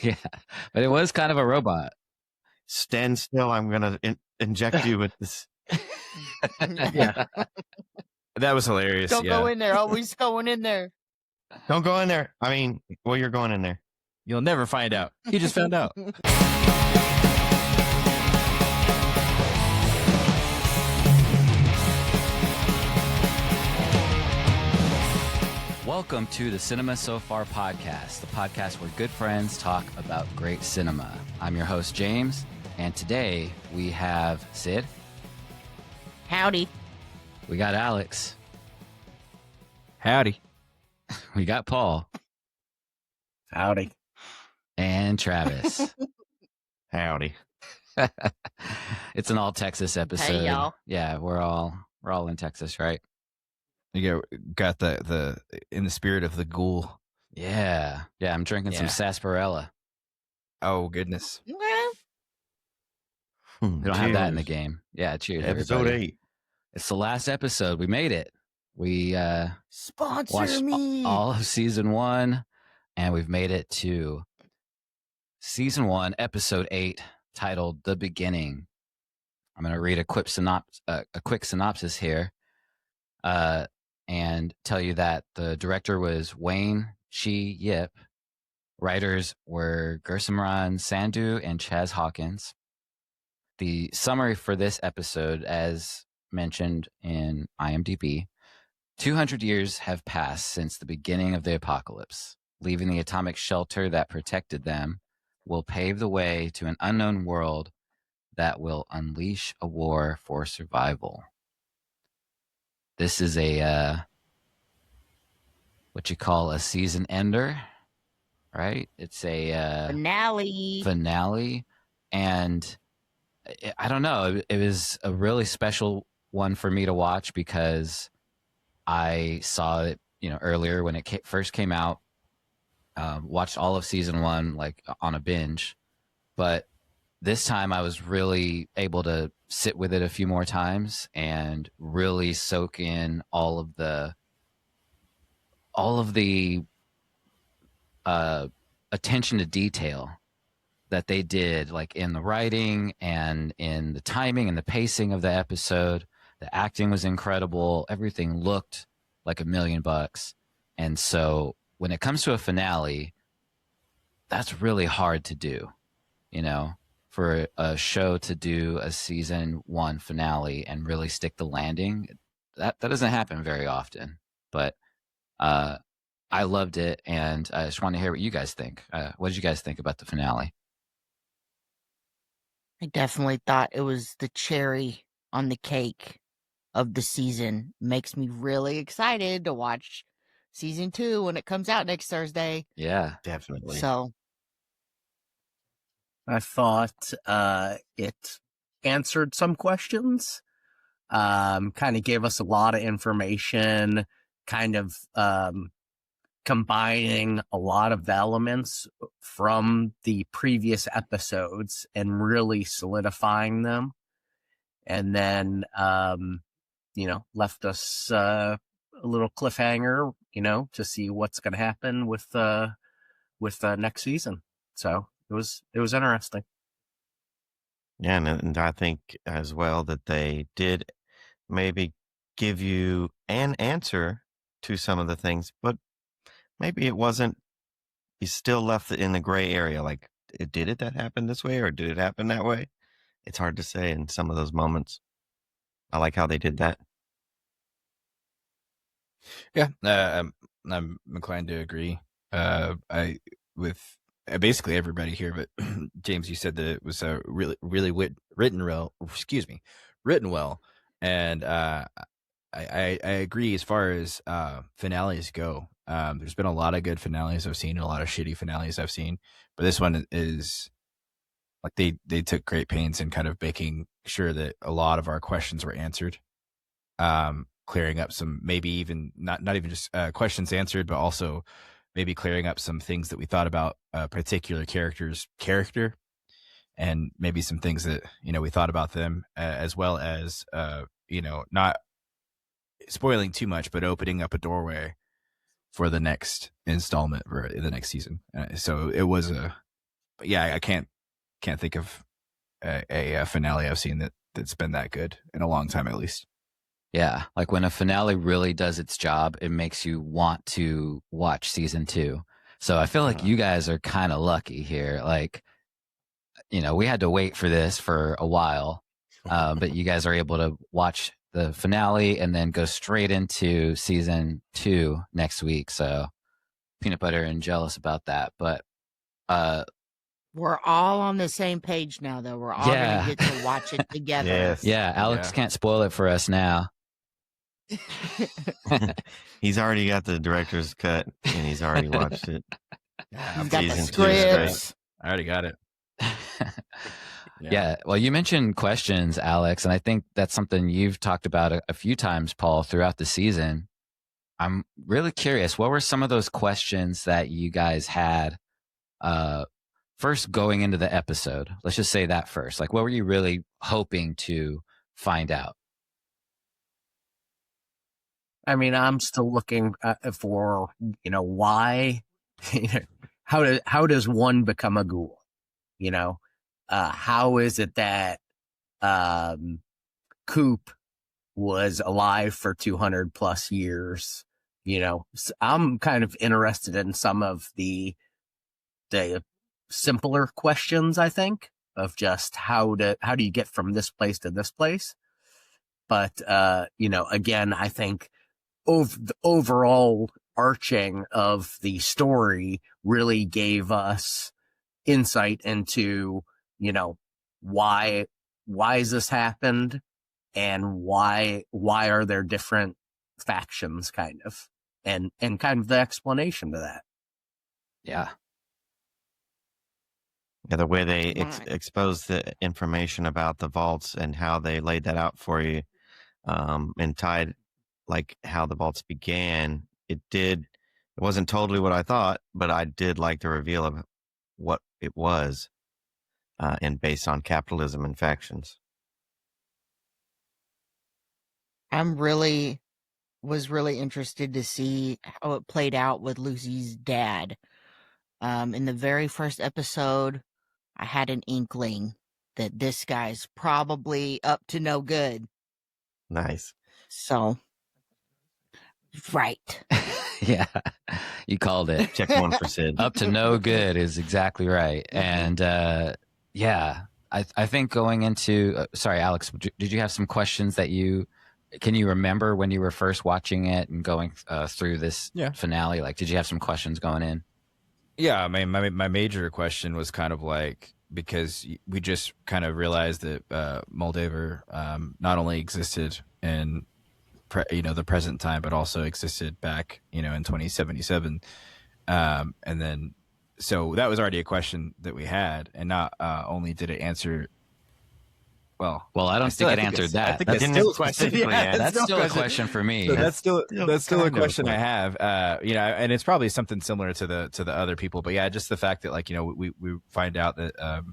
Yeah, but it was kind of a robot. Stand still. I'm gonna inject you with this. Yeah. That was hilarious. Don't go in there. Always going in there. Don't go in there. I mean, well, you're going in there. You'll never find out. You just found out. Welcome to the Cinema So Far podcast, the podcast where good friends talk about great cinema. I'm your host, James, and today we have Sid. Howdy. We got Alex. Howdy. We got Paul. Howdy. And Travis. Howdy. It's an all Texas episode. Hey, y'all. Yeah, we're all in Texas, right? You got the in the spirit of the Ghoul. Yeah. I'm drinking some sarsaparilla. Oh goodness. We don't have that in the game. Yeah, cheers, Episode everybody. 8. It's the last episode. We made it. We Sponsor watched me. all of season 1, and we've made it to season 1, episode 8, titled "The Beginning." I'm going to read a quick synopsis here, and tell you that the director was Wayne Chi Yip. Writers were Gursimran Sandhu and Chaz Hawkins. The summary for this episode, as mentioned in IMDb: 200 years have passed since the beginning of the apocalypse. Leaving the atomic shelter that protected them will pave the way to an unknown world that will unleash a war for survival. This is a what you call a season ender, right? It's a finale, and I don't know. It was a really special one for me to watch because I saw it, earlier when it first came out. Watched all of season 1 like on a binge, but this time I was really able to sit with it a few more times and really soak in all of the attention to detail that they did, like in the writing and in the timing and the pacing of the episode. The acting was incredible. Everything looked like $1,000,000. And so when it comes to a finale, that's really hard to do, for a show to do a season 1 finale and really stick the landing. That doesn't happen very often, but I loved it, and I just want to hear what you guys think. What did you guys think about the finale? I definitely thought it was the cherry on the cake of the season. Makes me really excited to watch season 2 when it comes out next Thursday. Yeah, Definitely. So I thought it answered some questions, kind of gave us a lot of information, kind of combining a lot of the elements from the previous episodes and really solidifying them. And then, left us a little cliffhanger, to see what's going to happen with next season. So it was interesting. Yeah, and I think as well that they did maybe give you an answer to some of the things, but maybe it wasn't. You still left it in the gray area. Like, did that happen this way or did it happen that way? It's hard to say in some of those moments. I like how they did that. Yeah, I'm inclined to agree. With basically everybody here, but James, you said that it was really written well, and I agree as far as finales go. There's been a lot of good finales I've seen, and a lot of shitty finales I've seen, but this one is like they took great pains in kind of making sure that a lot of our questions were answered, clearing up some, maybe even not even just questions answered, but also maybe clearing up some things that we thought about a particular character's character, and maybe some things that we thought about them, as well as not spoiling too much, but opening up a doorway for the next installment or the next season. So it was a yeah, I can't think of a finale I've seen that's been that good in a long time, at least. Yeah, like when a finale really does its job, it makes you want to watch season 2. So I feel like you guys are kind of lucky here. Like, we had to wait for this for a while, but you guys are able to watch the finale and then go straight into season 2 next week. So peanut butter and jealous about that. But We're all on the same page now, though. We're all Yeah. going to get to watch it together. Yes. yeah, Alex Yeah. can't spoil it for us now. He's already got the director's cut, and he's already watched it. Yeah, He's got the Season 2 is great. scripts. I already got it. Yeah. Well, you mentioned questions, Alex, and I think that's something you've talked about a few times, Paul, throughout the season. I'm really curious. What were some of those questions that you guys had first going into the episode? Let's just say that first. Like, what were you really hoping to find out? I mean, I'm still looking for, why, how does one become a ghoul? How is it that Coop was alive for 200 plus years? I'm kind of interested in some of the simpler questions, I think, of just how do you get from this place to this place? But, again, I think the overall arching of the story really gave us insight into, why has this happened, and why are there different factions, kind of, and kind of the explanation to that. Yeah. Yeah, the way they Right. exposed the information about the vaults and how they laid that out for you, and tied like how the vaults began. It wasn't totally what I thought, but I did like the reveal of what it was, and based on capitalism and factions. Was really interested to see how it played out with Lucy's dad. In the very first episode, I had an inkling that this guy's probably up to no good. Nice. So, right. Yeah. You called it. Check one for Sid. Up to no good is exactly right. And yeah, I think going into sorry, Alex, did you have some questions that can you remember when you were first watching it and going through this finale? Like, did you have some questions going in? Yeah, I mean, my major question was kind of like, because we just kind of realized that Moldaver not only existed in the present time, but also existed back in 2077, and then so that was already a question that we had, and not only did it answer. Well, I don't think it answered that. I think that's still a question. Yeah, that's still a question for me. So that's still a question I have. And it's probably something similar to the other people. But yeah, just the fact that we find out that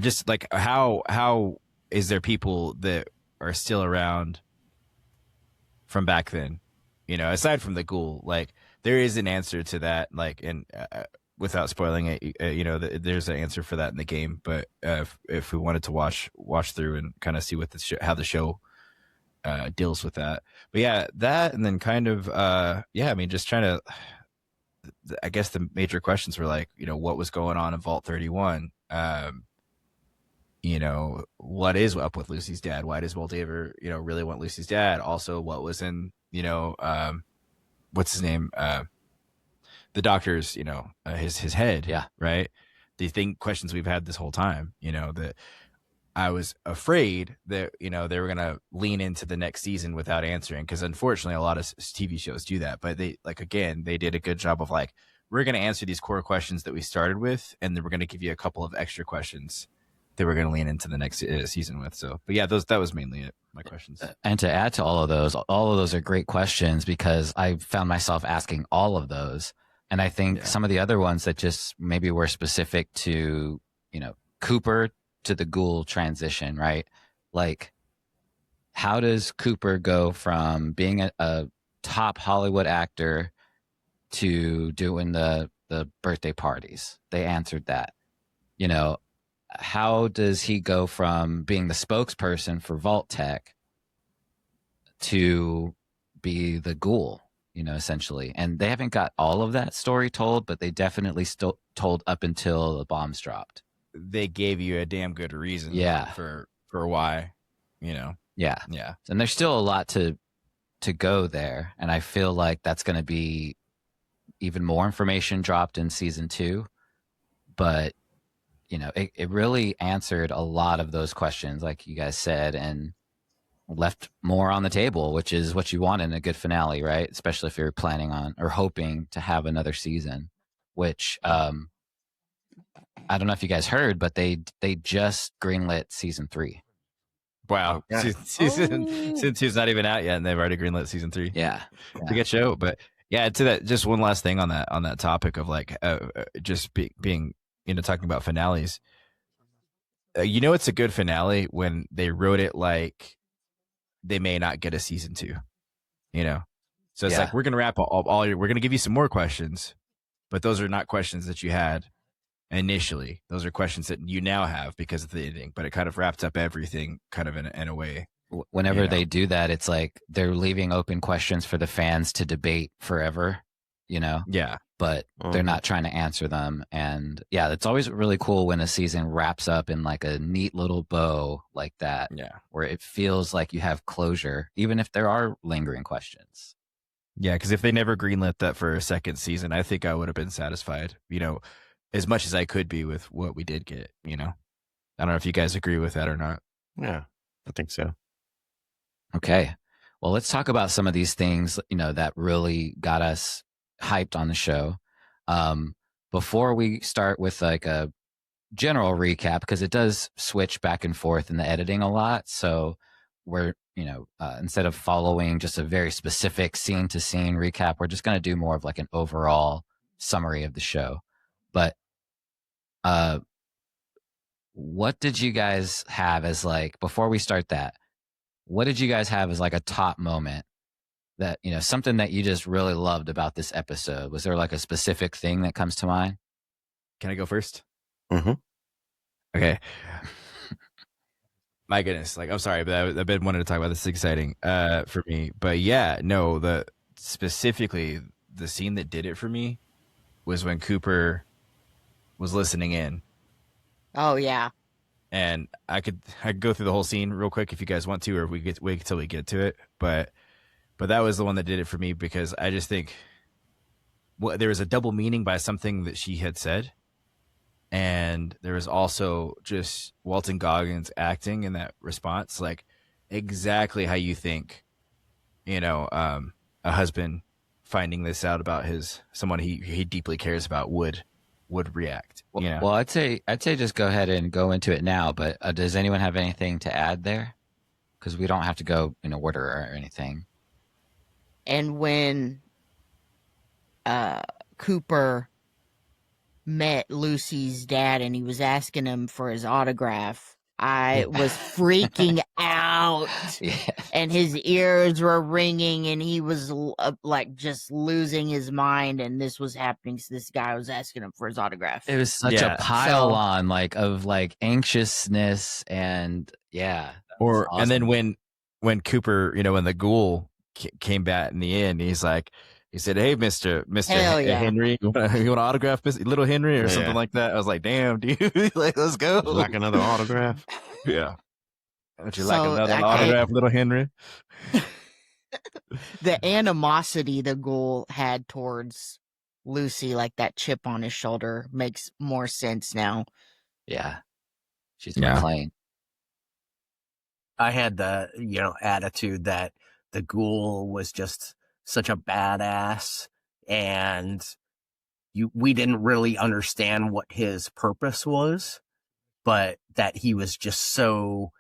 just like how is there people that are still around from back then? Aside from the Ghoul, like there is an answer to that. Like, and without spoiling it, there's an answer for that in the game. But if we wanted to watch through and kind of see what how the show deals with that, but yeah, that, and then kind of I mean, just trying to, I guess the major questions were like, what was going on in Vault 31? What is up with Lucy's dad? Why does Moldaver, really want Lucy's dad? Also, what was in, what's his name? The doctor's, his head. Yeah. Right. Do you think questions we've had this whole time, that I was afraid that, they were going to lean into the next season without answering. Cause unfortunately a lot of TV shows do that, but they did a good job of like, we're going to answer these core questions that we started with, and then we're going to give you a couple of extra questions that we're going to lean into the next season with. So, but yeah, that was mainly it, my questions. And to add to all of those are great questions, because I found myself asking all of those. And I think some of the other ones that just maybe were specific to, Cooper to the Ghoul transition, right? Like, how does Cooper go from being a top Hollywood actor to doing the the birthday parties. They answered that. You know, how does he go from being the spokesperson for Vault-Tec to be the Ghoul, you know, essentially? And they haven't got all of that story told, but they definitely still told up until the bombs dropped. They gave you a damn good reason for why, you know. Yeah. And there's still a lot to go there, and I feel like that's going to be even more information dropped in season 2. But you know, it really answered a lot of those questions, like you guys said, and left more on the table, which is what you want in a good finale, right? Especially if you're planning on or hoping to have another season, which I don't know if you guys heard, but they just greenlit season 3. Wow. Okay. Season 2's not even out yet, and they've already greenlit season 3. Yeah. It's a good show. But yeah, to that, just one last thing on that topic of like just being, you know, talking about finales. You know, it's a good finale when they wrote it like they may not get a season 2, you know? So it's like, we're going to wrap all your, we're going to give you some more questions, but those are not questions that you had initially. Those are questions that you now have because of the ending, but it kind of wrapped up everything kind of in a way. Whenever they do that, it's like they're leaving open questions for the fans to debate forever, you know? Yeah. But they're not trying to answer them. And yeah, it's always really cool when a season wraps up in like a neat little bow like that. Yeah. Where it feels like you have closure, even if there are lingering questions. Yeah, because if they never greenlit that for a second season, I think I would have been satisfied, you know, as much as I could be with what we did get, you know? I don't know if you guys agree with that or not. Yeah, I think so. Okay. Well, let's talk about some of these things, you know, that really got us hyped on the show. Before we start with like a general recap, because it does switch back and forth in the editing a lot. So we're, you know, instead of following just a very specific scene to scene recap, we're just going to do more of like an overall summary of the show. But what did you guys have as like, before we start that, what did you guys have as like a top moment that, you know, something that you just really loved about this episode? Was there like a specific thing that comes to mind? Can I go first? Mm-hmm. Okay. My goodness. Like, I'm sorry, but I've been wanting to talk about this. It's exciting for me. But yeah, no, specifically the scene that did it for me was when Cooper was listening in. Oh yeah. And I could go through the whole scene real quick if you guys want to, or if we wait until we get to it. But that was the one that did it for me, because I just think there was a double meaning by something that she had said. And there was also just Walton Goggins acting in that response, like exactly how you think, you know, a husband finding this out about someone he deeply cares about would react. Well, You know? well, I'd say just go ahead and go into it now. But does anyone have anything to add there? Because we don't have to go in order or anything. And when Cooper met Lucy's dad and he was asking him for his autograph, I was freaking out. Yeah. And his ears were ringing and he was like just losing his mind, and this was happening. So this guy was asking him for his autograph. It was such a pile on like of like anxiousness and awesome. And then when Cooper, you know, when the Ghoul came back in the end, he said, "Hey, Mister Henry, you want an autograph, Little Henry, or something like that?" I was like, "Damn, dude, like, let's go." Like another autograph. Yeah. Would you like another autograph, Little Henry? The animosity the Ghoul had towards Lucy, like that chip on his shoulder, makes more sense now. Yeah. She's McLean. I had the, you know, attitude that the Ghoul was just such a badass, and we didn't really understand what his purpose was, but that he was just so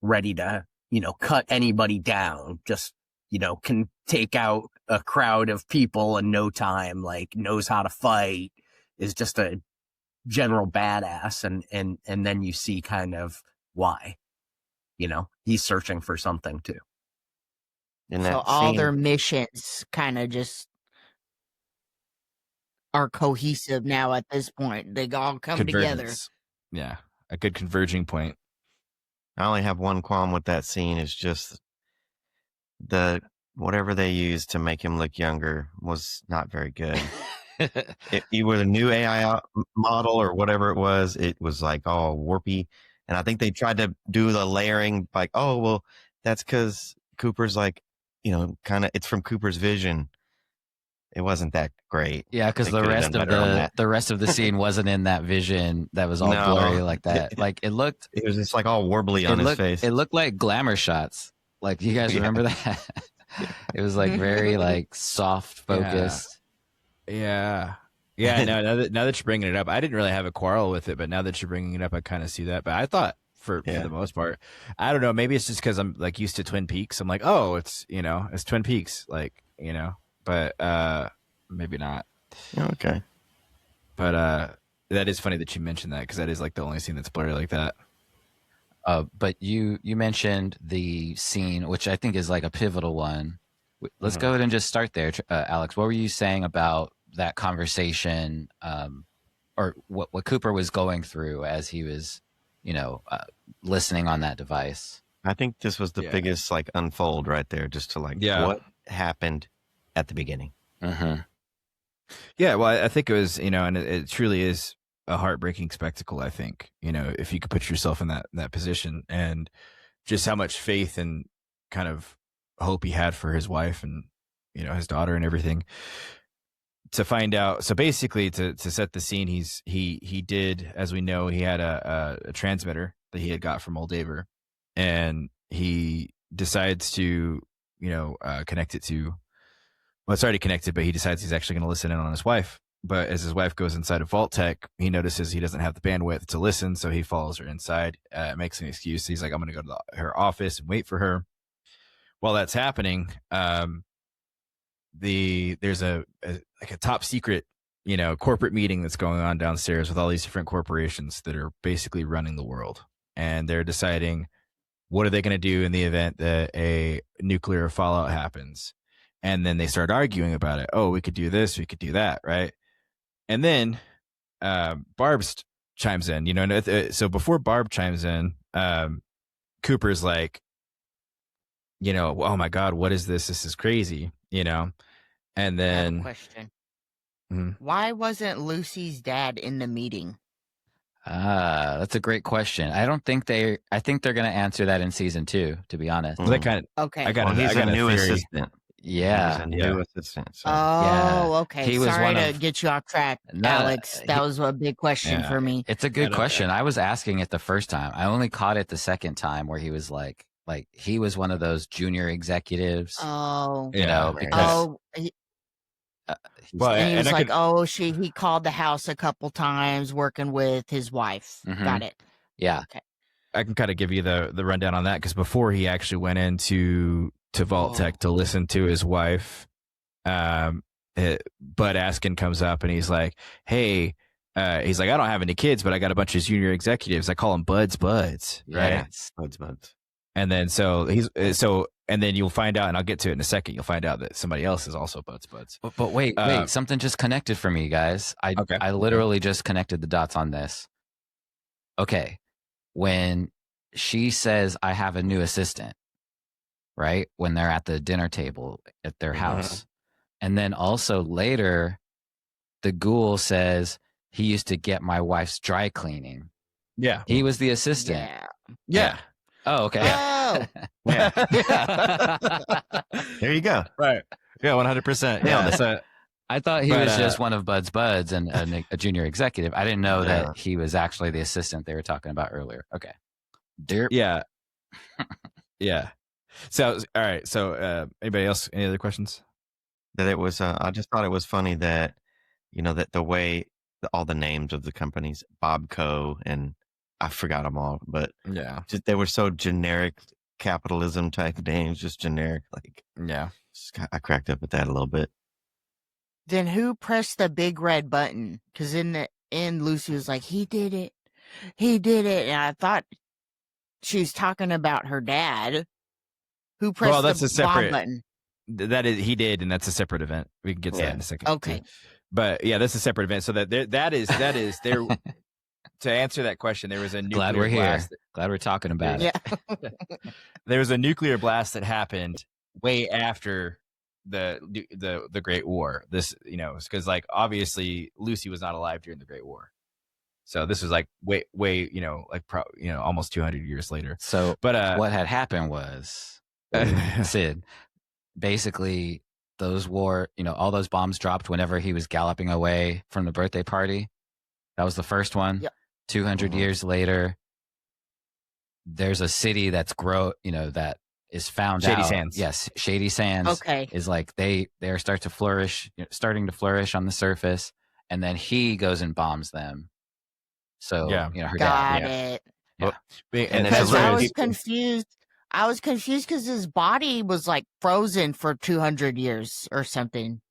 ready to, you know, cut anybody down, just, you know, can take out a crowd of people in no time, like knows how to fight, is just a general badass. And then you see kind of why, you know, he's searching for something too. So all their missions kind of just are cohesive now at this point. They all come together. Convergence. Yeah, a good converging point. I only have one qualm with that scene. Is just the whatever they used to make him look younger was not very good. It was a new AI model or whatever it was like all warpy. And I think they tried to do the layering like, oh, well, that's because Cooper's like, kind of, it's from Cooper's vision. It wasn't that great. Yeah, because They the could have rest done of better on that. the rest of the scene wasn't in that vision that was all No. blurry like that. Like it looked was just like all warbly on his face. It looked like glamour shots. Like, you guys Yeah. remember that? It was like very like soft focused. Yeah. Yeah, no, now that you're bringing it up, I didn't really have a quarrel with it, but now that you're bringing it up, I kind of see that. But I thought for the most part, I don't know, maybe it's just because I'm like used to Twin Peaks. I'm like, oh, it's it's Twin Peaks, like but maybe not. Okay. But that is funny that you mentioned that because that is like the only scene that's blurry like that. But you mentioned the scene, which I think is like a pivotal one. Let's go ahead and just start there, Alex. What were you saying about that conversation, or what Cooper was going through as he was, listening on that device? I think this was the biggest like unfold right there, just to like what happened at the beginning. Mm-hmm. Yeah, well, I think it was, and it truly is a heartbreaking spectacle. I think, if you could put yourself in that position, and just how much faith and kind of hope he had for his wife and his daughter and everything. To find out, so basically, to set the scene, he did, as we know, he had a transmitter that he had got from Old Daver, and he decides to connect it to. Well, it's already connected, but he decides he's actually going to listen in on his wife. But as his wife goes inside of Vault-Tec, he notices he doesn't have the bandwidth to listen, so he follows her inside, makes an excuse. He's like, I'm going to go to her office and wait for her. While that's happening, there's a top secret, corporate meeting that's going on downstairs with all these different corporations that are basically running the world. And they're deciding what are they going to do in the event that a nuclear fallout happens. And then they start arguing about it. Oh, we could do this, we could do that, right? And then Barb's chimes in, so before Barb chimes in, Cooper's like, oh my God, what is this? This is crazy, and then I have a question. Why wasn't Lucy's dad in the meeting? That's a great question. I think they're going to answer that in season 2, to be honest. Well, okay. He's a new assistant. Yeah. He's a new assistant. So. Okay. He was Sorry to get you off track, Alex. That was a big question for me. It's a good question. I was asking it the first time. I only caught it the second time where he was like he was one of those junior executives. Oh. Because he was like, he called the house a couple times working with his wife. Mm-hmm. Got it. Yeah. Okay. I can kind of give you the rundown on that, because before he actually went into Vault-Tec to listen to his wife, Bud Askin comes up and he's like, hey, he's like, I don't have any kids, but I got a bunch of junior executives. I call them Buds, right? Yes, Buds. And then and then you'll find out, and I'll get to it in a second, you'll find out that somebody else is also Buds. But wait, something just connected for me, guys. I literally just connected the dots on this. Okay. When she says, I have a new assistant, right? When they're at the dinner table at their house. And then also later, the Ghoul says he used to get my wife's dry cleaning. Yeah. He was the assistant. Yeah. Oh, okay. Oh. Yeah. There you go. Right. Yeah, 100%. Yeah. So, I thought he was just one of Bud's buds and a junior executive. I didn't know that he was actually the assistant they were talking about earlier. Okay. Yeah. Yeah. So, all right. So, anybody else? Any other questions? That it was. I just thought it was funny that that the way all the names of the companies, Bobco, and I forgot them all, but they were so generic, capitalism type names, just generic. I cracked up at that a little bit. Then who pressed the big red button? Because in the end, Lucy was like, he did it. And I thought she was talking about her dad. Who pressed the bomb button? That is, he did, and that's a separate event. We can get to that in a second. Okay. But yeah, that's a separate event. So that is there. To answer that question, there was a nuclear Glad we're blast. here. Glad we're talking about it. Yeah. There was a nuclear blast that happened way after the Great War. This, because like obviously Lucy was not alive during the Great War, so this was like way like almost 200 years later. So, But what had happened was Sid basically those all those bombs dropped whenever he was galloping away from the birthday party. That was the first one. Yep. 200 years later, there's a city that is found Shady out. Sands. Yes, Shady Sands. Okay. Is like they are starting to flourish on the surface, and then he goes and bombs them. So Yeah. her Got dad. it. Yeah. And that's Because where I where was people- confused. I was confused because his body was like frozen for 200 years or something,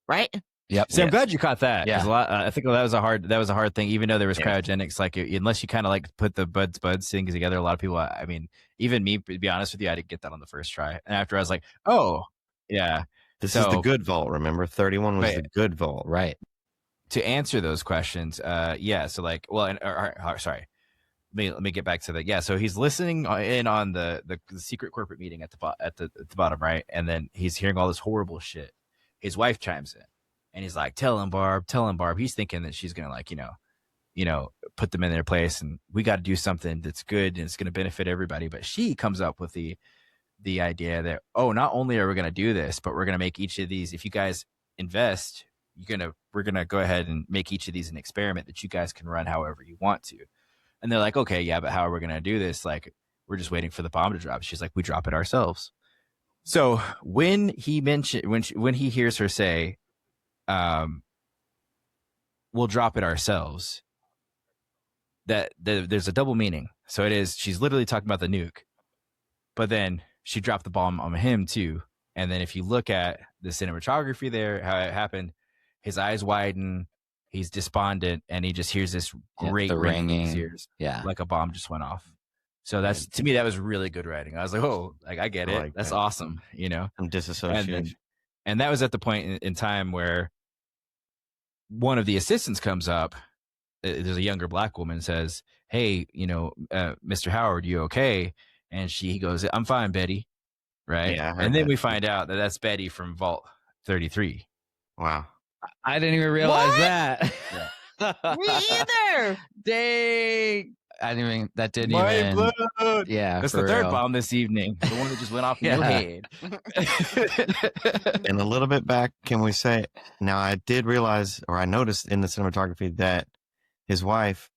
right? Yep. See, I'm glad you caught that. Yeah. I think that was a hard thing. Even though there was Yeah. cryogenics, like unless you kind of like put the buds things together, a lot of people. I mean, even me, to be honest with you, I didn't get that on the first try. And after I was like, oh, yeah. This is the So- good vault. Remember, 31 was Right. the good vault. Right. To answer those questions, yeah. So like, well, sorry. Let me get back to that. Yeah. So he's listening in on the secret corporate meeting at the bottom right, and then he's hearing all this horrible shit. His wife chimes in. And he's like, tell him, Barb. He's thinking that she's going to put them in their place. And we got to do something that's good and it's going to benefit everybody. But she comes up with the idea that, oh, not only are we going to do this, but we're going to make each of these, if you guys invest, we're going to go ahead and make each of these an experiment that you guys can run however you want to. And they're like, okay, yeah, but how are we going to do this? Like, we're just waiting for the bomb to drop. She's like, we drop it ourselves. So when he when he hears her say, we'll drop it ourselves, there's a double meaning. So it is, she's literally talking about the nuke, but then she dropped the bomb on him too. And then if you look at the cinematography there, how it happened, his eyes widen, he's despondent, and he just hears this great the ringing in his ringing. ears, Yeah. like a bomb just went off. So that's, to me, that was really good writing. I was like, oh, like I get I it. like That's that. awesome, Some disassociation. And that was at the point in time where one of the assistants comes up. There's a younger black woman, says, hey, Mr. Howard, you okay? And he goes, I'm fine, Betty. Right. Yeah, I heard and then that. we find out that that's Betty from Vault 33. Wow. I didn't even realize What? that. Me either. Dang. That didn't My even. blood. Yeah. That's for the third real. bomb this evening. The one that just went off in your Yeah. head. And a little bit back, can we say, now I did realize, or I noticed in the cinematography that his wife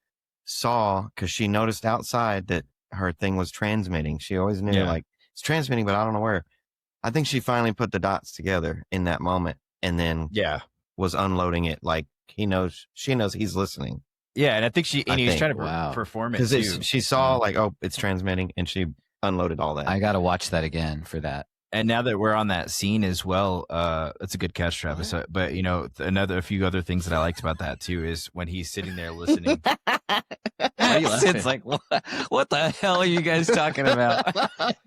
saw, because she noticed outside that her thing was transmitting. She always knew, Yeah. like, it's transmitting, but I don't know where. I think she finally put the dots together in that moment and then Yeah. was unloading it. Like, she knows he's listening. Yeah. And I think he was trying to Wow. perform it too. Because she saw, like, oh, it's transmitting, and she unloaded all that. I got to watch that again for that. And now that we're on that scene as well, that's a good catch, Travis. But a few other things that I liked about that too is when he's sitting there listening. Why are you laughing? Sid's like, what the hell are you guys talking about?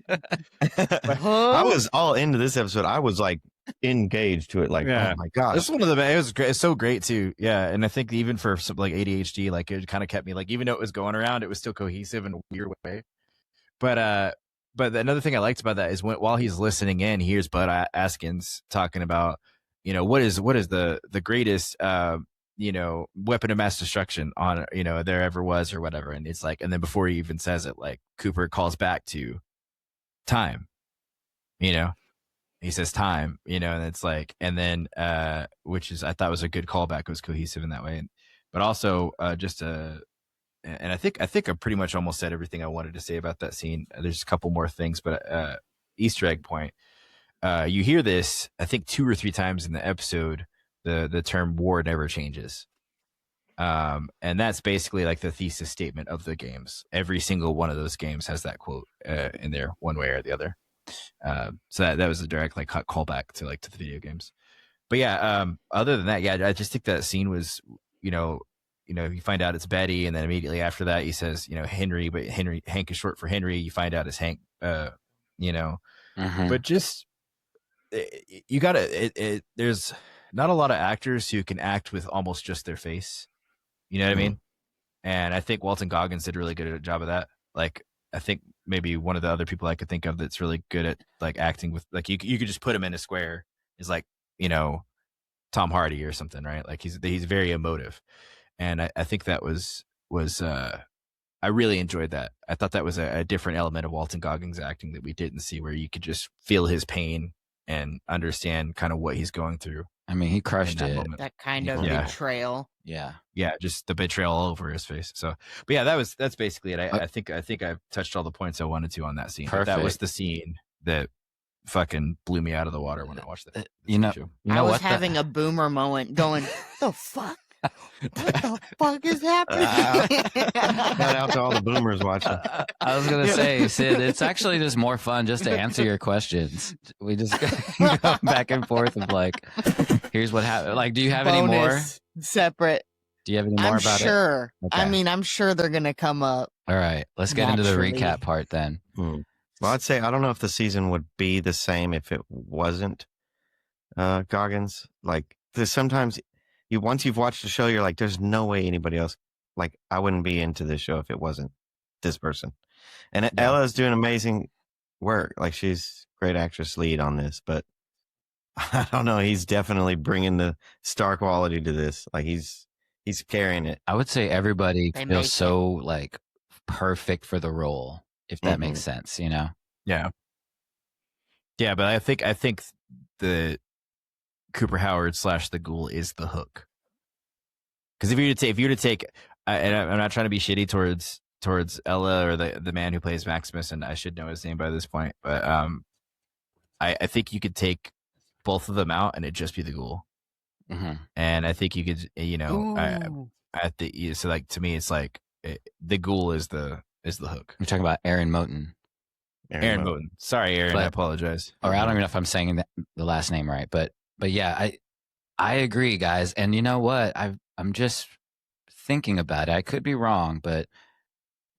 I was all into this episode. I was like engaged to it. Like, Yeah. oh my gosh. This is one of the it was great. It's so great too. Yeah, and I think even for some like ADHD, like it kind of kept me like, even though it was going around, it was still cohesive in a weird way. But another thing I liked about that is while he's listening in, he hears Bud Askins talking about, what is the greatest weapon of mass destruction on there ever was or whatever. And it's like, and then before he even says it, like Cooper calls back to time. He says time, and it's like, and then which is, I thought was a good callback. It was cohesive in that way, but also and I think I pretty much almost said everything I wanted to say about that scene. There's a couple more things, but Easter egg point. You hear this, I think 2 or 3 times in the episode. The term "war never changes," and that's basically like the thesis statement of the games. Every single one of those games has that quote in there, one way or the other. So that was a direct like callback to the video games. But yeah, other than that, yeah, I just think that scene was, you find out it's Betty, and then immediately after that he says, Henry, but Hank is short for Henry. You find out it's Hank, Mhm. but just you gotta, there's not a lot of actors who can act with almost just their face. You know what I mean? And I think Walton Goggins did a really good job of that. Like, I think maybe one of the other people I could think of that's really good at like acting with, like, you could just put him in a square is like, you know, Tom Hardy or something, right? Like he's very emotive. And I think that was I really enjoyed that. I thought that was a different element of Walton Goggins acting that we didn't see, where you could just feel his pain and understand kind of what he's going through. I mean, he crushed that it. moment. That kind of Yeah. betrayal. Yeah. Yeah, just the betrayal all over his face. So, but yeah, that's basically it. I think I've touched all the points I wanted to on that scene. But that was Perfect. the scene that fucking blew me out of the water when I watched that. You know, show. you know I was what the- having a boomer moment going, the fuck? What the fuck is happening? Shout out to all the boomers watching. I was gonna say, Sid, it's actually just more fun just to answer your questions. We just go back and forth of like, here's what happened. Like, do you have any more? Bonus, separate. Do you have any more I'm about it? sure. Okay. I mean, I'm sure they're gonna come up. All right, let's get into the Naturally. recap part then. Well, I'd say I don't know if the season would be the same if it wasn't Goggins. Like, there's sometimes once you've watched the show, you're like, there's no way anybody else. Like, I wouldn't be into this show if it wasn't this person. And Ella's doing amazing work. Like, she's great actress lead on this, but I don't know. He's definitely bringing the star quality to this. Like, he's carrying it. I would say everybody They make feels it. so like perfect for the role, if that makes sense. You know? Yeah. Yeah, but I think the Cooper Howard / the Ghoul is the hook. Because if you were to take, and I'm not trying to be shitty towards Ella or the man who plays Maximus, and I should know his name by this point, but I think you could take both of them out and it'd just be the Ghoul. And I think you could, you know, so like to me, it's like the Ghoul is the hook. We're talking about Aaron Moten. Aaron Moten. Sorry, Aaron. I apologize. Or I don't even know if I'm saying the last name right, but yeah, I agree, guys. And you know what? I'm just thinking about it. I could be wrong, but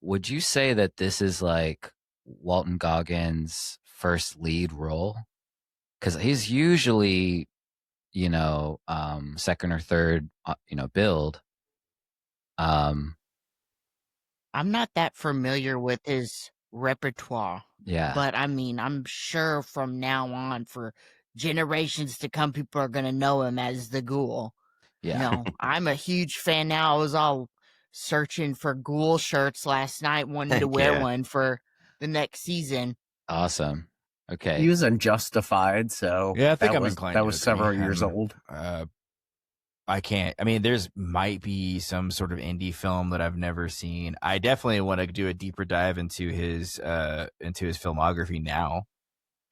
would you say that this is like Walton Goggins' first lead role? Because he's usually, you know, second or third, you know, build. I'm not that familiar with his repertoire. Yeah. But I mean, I'm sure from now on, for generations to come, people are gonna know him as the Ghoul. Yeah. You know, I'm a huge fan now. I was all searching for Ghoul shirts last night, wanting to wear one for the next season. Awesome. Okay. He was Unjustified, so Yeah, I think that I'm was, inclined that to was agree. several years old. I can't. I mean, there's might be some sort of indie film that I've never seen. I definitely want to do a deeper dive into his filmography now,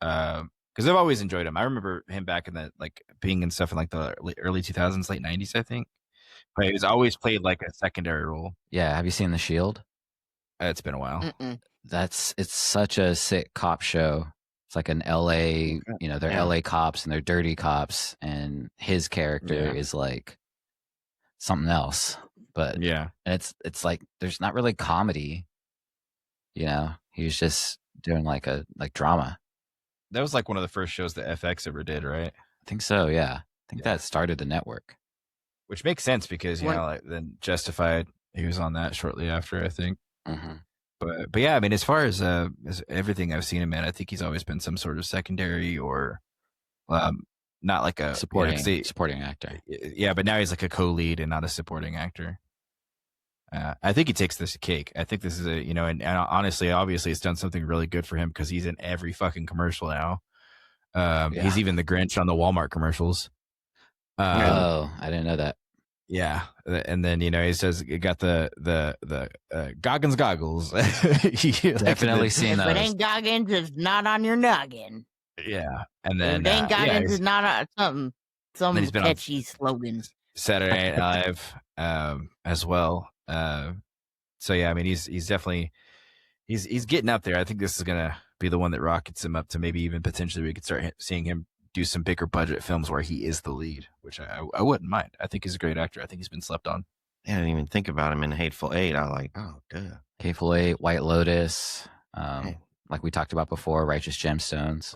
because I've always enjoyed him. I remember him back in the being in stuff in like the early 2000s, late 90s, I think. But he's always played like a secondary role. Yeah. Have you seen The Shield? It's been a while. Mm-mm. It's such a sick cop show. It's like an LA, you know, they're LA cops and they're dirty cops, and his character is like something else. But Yeah, and it's like there's not really comedy, you know. He was just doing like drama. that was like one of the first shows that FX ever did, right? I think so. Yeah, I think that started the network. Which makes sense because you know, like then Justified, he was on that shortly after, I think. But yeah, I mean, as far as everything I've seen him in, I think he's always been some sort of secondary or not like a supporting actor. Yeah, but now he's like a co-lead and not a supporting actor. I think he takes this cake. I think this is a, you know, and honestly, obviously, it's done something really good for him because he's in every fucking commercial now. He's even the Grinch on the Walmart commercials. I didn't know that. Yeah, and then you know he says he got the Goggins goggles. Definitely seen If those. it ain't Goggins, it's not on your noggin. Yeah, and then If it ain't Goggins, it's not on some he's been on catchy slogan. Saturday Night Live as well. So yeah, I mean he's definitely he's getting up there. I think this is gonna be the one that rockets him up to maybe even potentially we could start seeing him do some bigger budget films where he is the lead, which I wouldn't mind. I think he's a great actor. I think he's been slept on. I didn't even think about him in Hateful Eight. I was like, oh, duh. Hateful Eight, White Lotus, like we talked about before, Righteous Gemstones,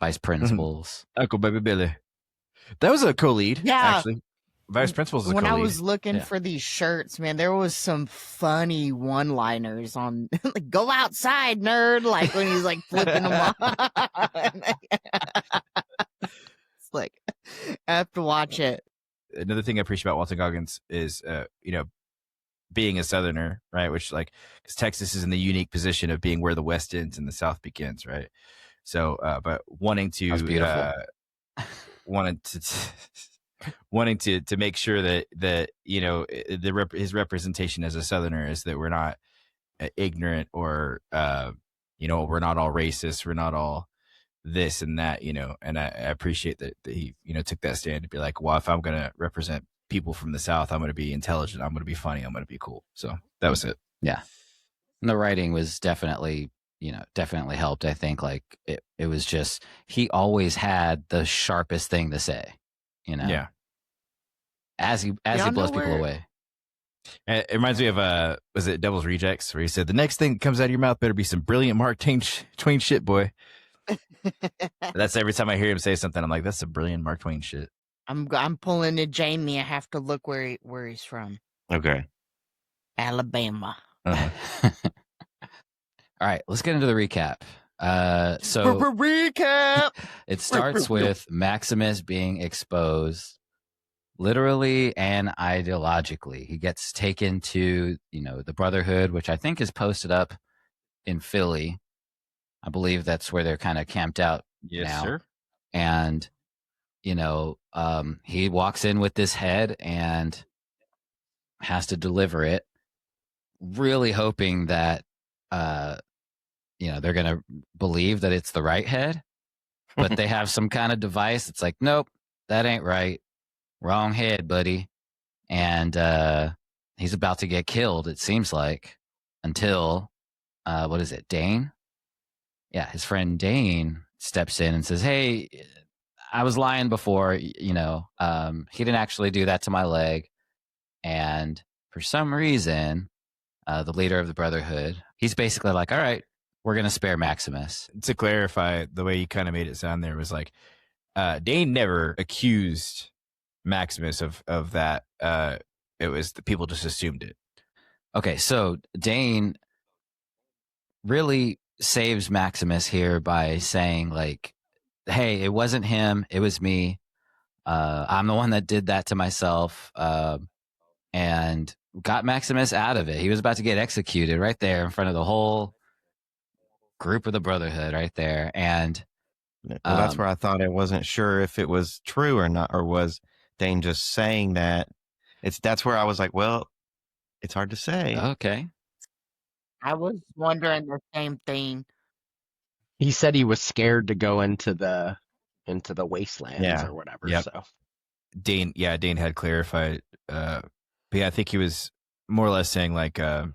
Vice Principals. Uncle Baby Billy. That was a co-lead, Yeah. actually. Vice Principal's a When co-lead. I was looking Yeah. for these shirts, man, there was some funny one-liners on like "Go outside, nerd!" Like when he's like flipping them off. It's like I have to watch it. Another thing I appreciate about Walton Goggins is, being a Southerner, right? Which, like, because Texas is in the unique position of being where the West ends and the South begins, right? So, but wanting to, That was beautiful. wanting to make sure that his representation as a Southerner is that we're not ignorant or we're not all racist, we're not all this and that, and I appreciate that he took that stand to be like, well, if I'm gonna represent people from the South, I'm gonna be intelligent, I'm gonna be funny, I'm gonna be cool. So that was it. Yeah. And the writing was definitely helped. I think like it was just, he always had the sharpest thing to say, Yeah. as he Y'all blows know people where- away. It reminds me of was it Devil's Rejects, where he said the next thing that comes out of your mouth better be some brilliant Mark Twain shit, boy. That's every time I hear him say something, I'm like, that's some brilliant Mark Twain shit. I'm pulling to Jamie. I have to look where he's from. Okay. Alabama. Uh-huh. All right, let's get into the recap. So Recap. it starts with Maximus being exposed literally and ideologically. He gets taken to, the Brotherhood, which I think is posted up in Philly. I believe that's where they're kind of camped out now. Sir. And, he walks in with this head and has to deliver it, really hoping that, they're going to believe that it's the right head, but they have some kind of device. It's like, nope, that ain't right. Wrong head, buddy. And he's about to get killed, it seems like, until, what is it, Dane? Yeah, his friend Dane steps in and says, hey, I was lying before, he didn't actually do that to my leg. And for some reason, the leader of the Brotherhood, he's basically like, all right, we're going to spare Maximus. To clarify, the way you kind of made it sound there was like, Dane never accused Maximus of that. It was the people just assumed it. Okay, so Dane really saves Maximus here by saying, like, hey, it wasn't him, it was me. I'm the one that did that to myself, and got Maximus out of it. He was about to get executed right there in front of the whole group of the Brotherhood right there. And Well, that's where I thought I wasn't sure if it was true or not, or was Dane just saying that. That's where I was like, well, it's hard to say. okay. I was wondering the same thing. He said he was scared to go into the wastelands Yeah. or whatever. Yep. So Dane had clarified. But yeah, I think he was more or less saying like, trying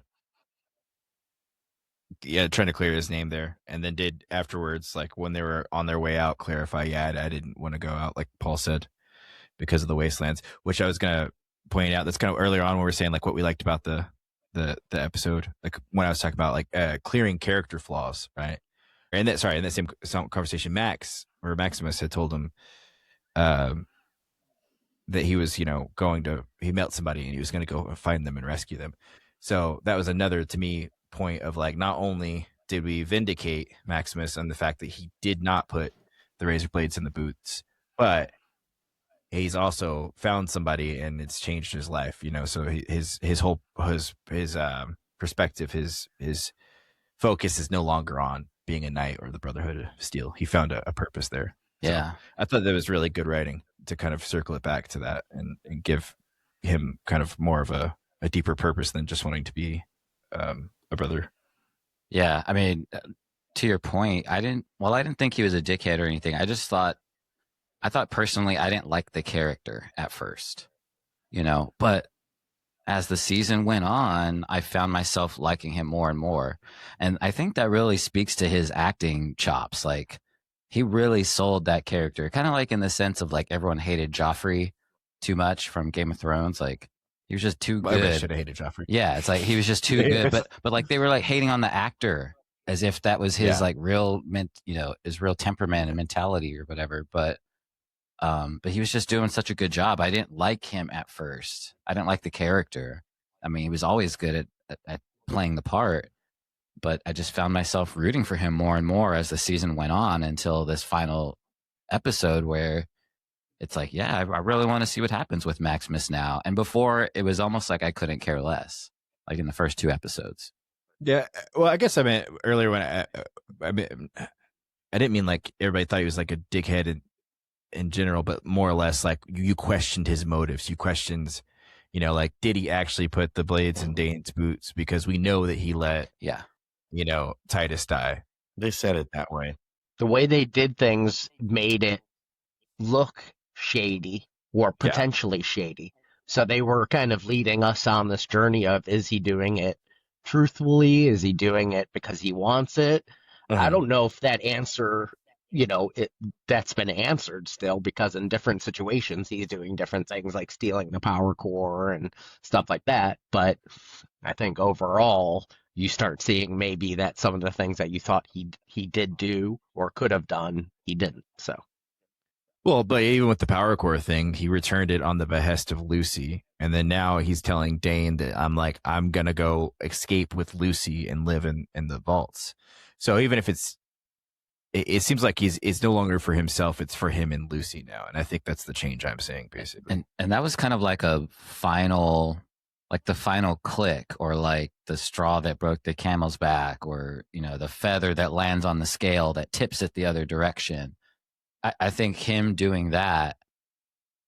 to clear his name there, and then did afterwards, like when they were on their way out, clarify, I didn't want to go out, like Paul said, because of the wastelands, which I was gonna point out. That's kind of earlier on when we were saying like what we liked about the episode, like when I was talking about like clearing character flaws, right? And in that same conversation, Maximus had told him that he was, he met somebody and he was going to go find them and rescue them. So that was another, to me, point of like, not only did we vindicate Maximus on the fact that he did not put the razor blades in the boots, but he's also found somebody and it's changed his life, so his whole perspective, his focus is no longer on being a knight or the Brotherhood of Steel. He found a purpose there. So Yeah. I thought that was really good writing to kind of circle it back to that and give him kind of more of a deeper purpose than just wanting to be a brother. Yeah. I mean, to your point, I didn't think he was a dickhead or anything. I thought personally, I didn't like the character at first, but as the season went on, I found myself liking him more and more. And I think that really speaks to his acting chops. Like, he really sold that character, kind of like in the sense of like everyone hated Joffrey too much from Game of Thrones. Like, he was just too Everybody good. should have hated Joffrey. Yeah, it's like he was just too good. But like they were like hating on the actor as if that was his like real his real temperament and mentality or whatever. But But he was just doing such a good job. I didn't like him at first. I didn't like the character. I mean, he was always good at playing the part, but I just found myself rooting for him more and more as the season went on until this final episode where it's like, yeah, I really want to see what happens with Maximus now. And before, it was almost like I couldn't care less, like in the first 2 episodes. Yeah, well, I guess I meant earlier when I didn't mean like everybody thought he was like a dickhead in general, but more or less like you questioned his motives. You questioned, like did he actually put the blades in Dane's boots? Because we know that he let Yeah. Titus die. They said it that way. The way they did things made it look shady or potentially shady. So they were kind of leading us on this journey of, is he doing it truthfully? Is he doing it because he wants it? I don't know if that answer, that's been answered still, because in different situations he's doing different things like stealing the power core and stuff like that. But I think overall you start seeing maybe that some of the things that you thought he did do or could have done, he didn't. So Well, but even with the power core thing, he returned it on the behest of Lucy. And then now he's telling Dane that I'm going to go escape with Lucy and live in the vaults. So even if it seems like it's no longer for himself, it's for him and Lucy now. And I think that's the change I'm saying, basically. And that was kind of like the final click, or like the straw that broke the camel's back, or, the feather that lands on the scale that tips it the other direction. I think him doing that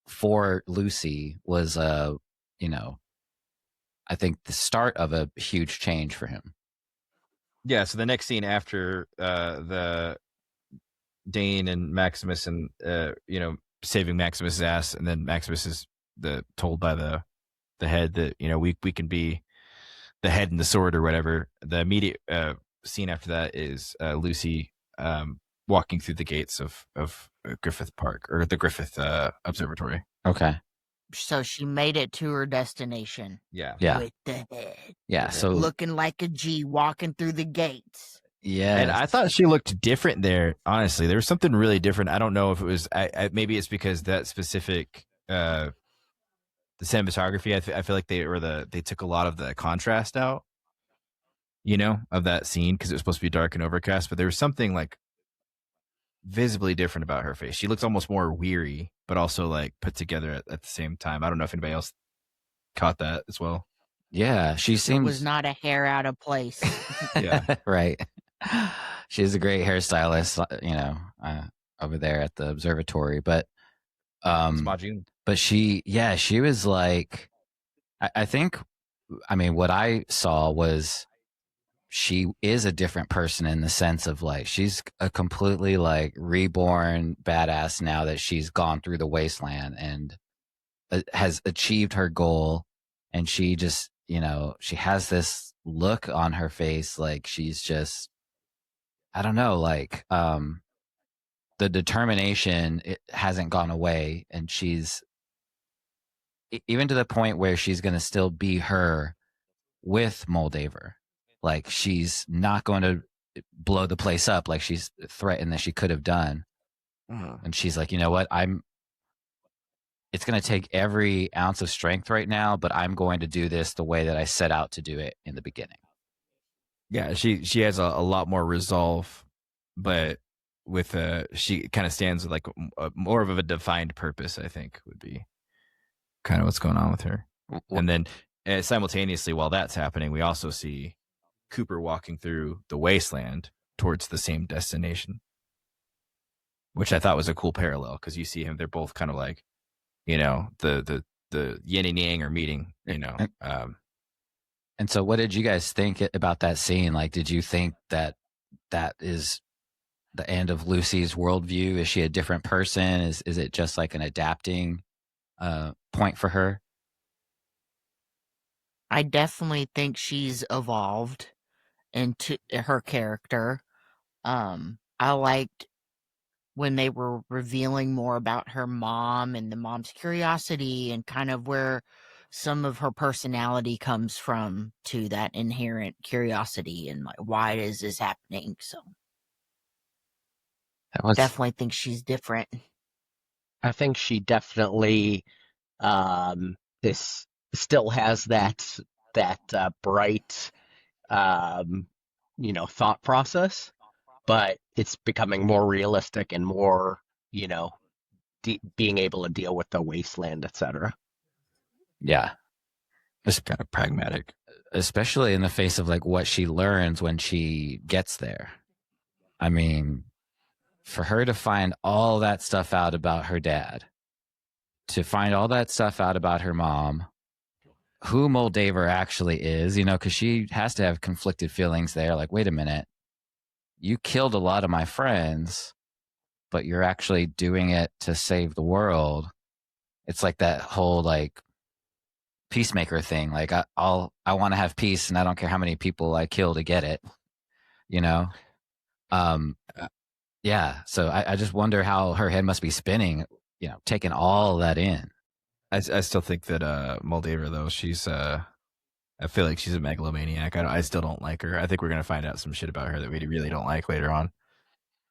for Lucy was, I think the start of a huge change for him. Yeah. So the next scene after the Dane and Maximus and saving Maximus's ass, and then Maximus is told by the head that we can be the head and the sword or whatever. The immediate scene after that is Lucy walking through the gates of Griffith Park, or the Griffith Observatory. Okay. So she made it to her destination. Yeah. With the head. Yeah. So looking like a G walking through the gates. Yeah. And I thought she looked different there. Honestly, there was something really different. I don't know if it was. Maybe it's because that specific the cinematography. I feel like they took a lot of the contrast out, of that scene, because it was supposed to be dark and overcast. But there was something like visibly different about her face. She looks almost more weary, but also like put together at the same time. I don't know if anybody else caught that as well. Yeah, she seems. It was not a hair out of place. Yeah. Right. She's a great hairstylist, over there at the observatory. But but she was like, I think, what I saw was she is a different person, in the sense of like she's a completely like reborn badass now that she's gone through the wasteland and has achieved her goal. And she just, she has this look on her face like she's just, I don't know, like the determination, it hasn't gone away, and she's even to the point where she's going to still be her with Moldaver. Like she's not going to blow the place up like she's threatened that she could have done. And she's like, you know what, it's going to take every ounce of strength right now, but I'm going to do this the way that I set out to do it in the beginning. Yeah, she has a lot more resolve, but with she kind of stands with like more of a defined purpose, I think, would be kind of what's going on with her. And then simultaneously, while that's happening, we also see Cooper walking through the wasteland towards the same destination, which I thought was a cool parallel, because you see him, they're both kind of like, the yin and yang are meeting, And so what did you guys think about that scene? Like, did you think that is the end of Lucy's worldview? Is she a different person? Is it just like an adapting point for her? I definitely think she's evolved into her character. I liked when they were revealing more about her mom and the mom's curiosity and kind of where some of her personality comes from, to that inherent curiosity and like, why is this happening? So definitely think she's different. I think she definitely this still has that bright thought process, but it's becoming more realistic and more being able to deal with the wasteland, etc. Yeah. It's kind of pragmatic. Especially in the face of like what she learns when she gets there. I mean, for her to find all that stuff out about her dad, to find all that stuff out about her mom, who Moldaver actually is, because she has to have conflicted feelings there. Like, wait a minute, you killed a lot of my friends, but you're actually doing it to save the world. It's like that whole like peacemaker thing. Like I want to have peace, and I don't care how many people I kill to get it. You know, yeah. So I just wonder how her head must be spinning. Taking all that in. I still think that Moldaver, though, she's I feel like she's a megalomaniac. I still don't like her. I think we're gonna find out some shit about her that we really don't like later on.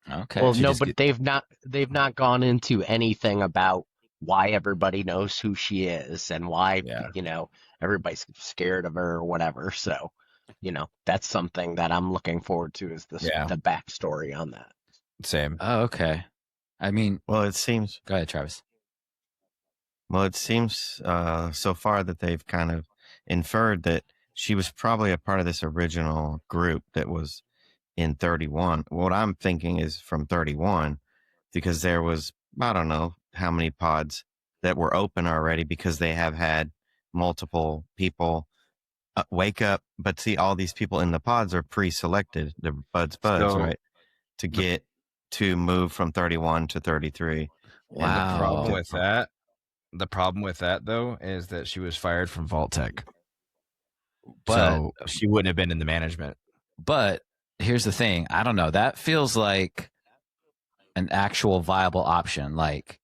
Okay. Well, no, but they've not gone into anything about why everybody knows who she is and why everybody's scared of her or whatever. So, that's something that I'm looking forward to is the backstory on that. Same. Oh, okay. I mean, Well, it seems. Go ahead, Travis. Well, it seems so far that they've kind of inferred that she was probably a part of this original group that was in 31. What I'm thinking is from 31, because there was, I don't know how many pods that were open already, because they have had multiple people wake up. But see, all these people in the pods are pre-selected, the buds, right? To get to move from 31 to 33. Wow. And the problem with that, though, is that she was fired from Vault-Tec. So she wouldn't have been in the management. But here's the thing. I don't know. That feels like an actual viable option. Like,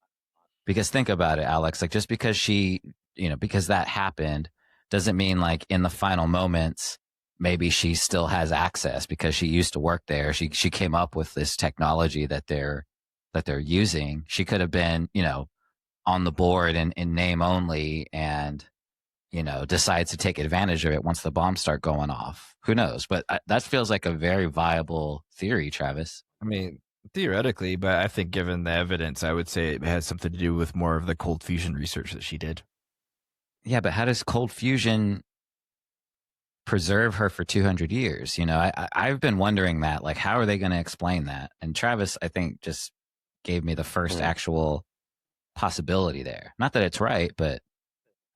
because think about it, Alex, like just because because that happened doesn't mean like in the final moments, maybe she still has access because she used to work there. She came up with this technology that they're using. She could have been, on the board in name only and, decides to take advantage of it once the bombs start going off. Who knows? But that feels like a very viable theory, Travis. I mean, theoretically, but I think given the evidence, I would say it has something to do with more of the cold fusion research that she did. Yeah, but how does cold fusion preserve her for 200 years? I've been wondering that. Like, how are they going to explain that? And Travis, I think, just gave me the first actual possibility there. Not that it's right, but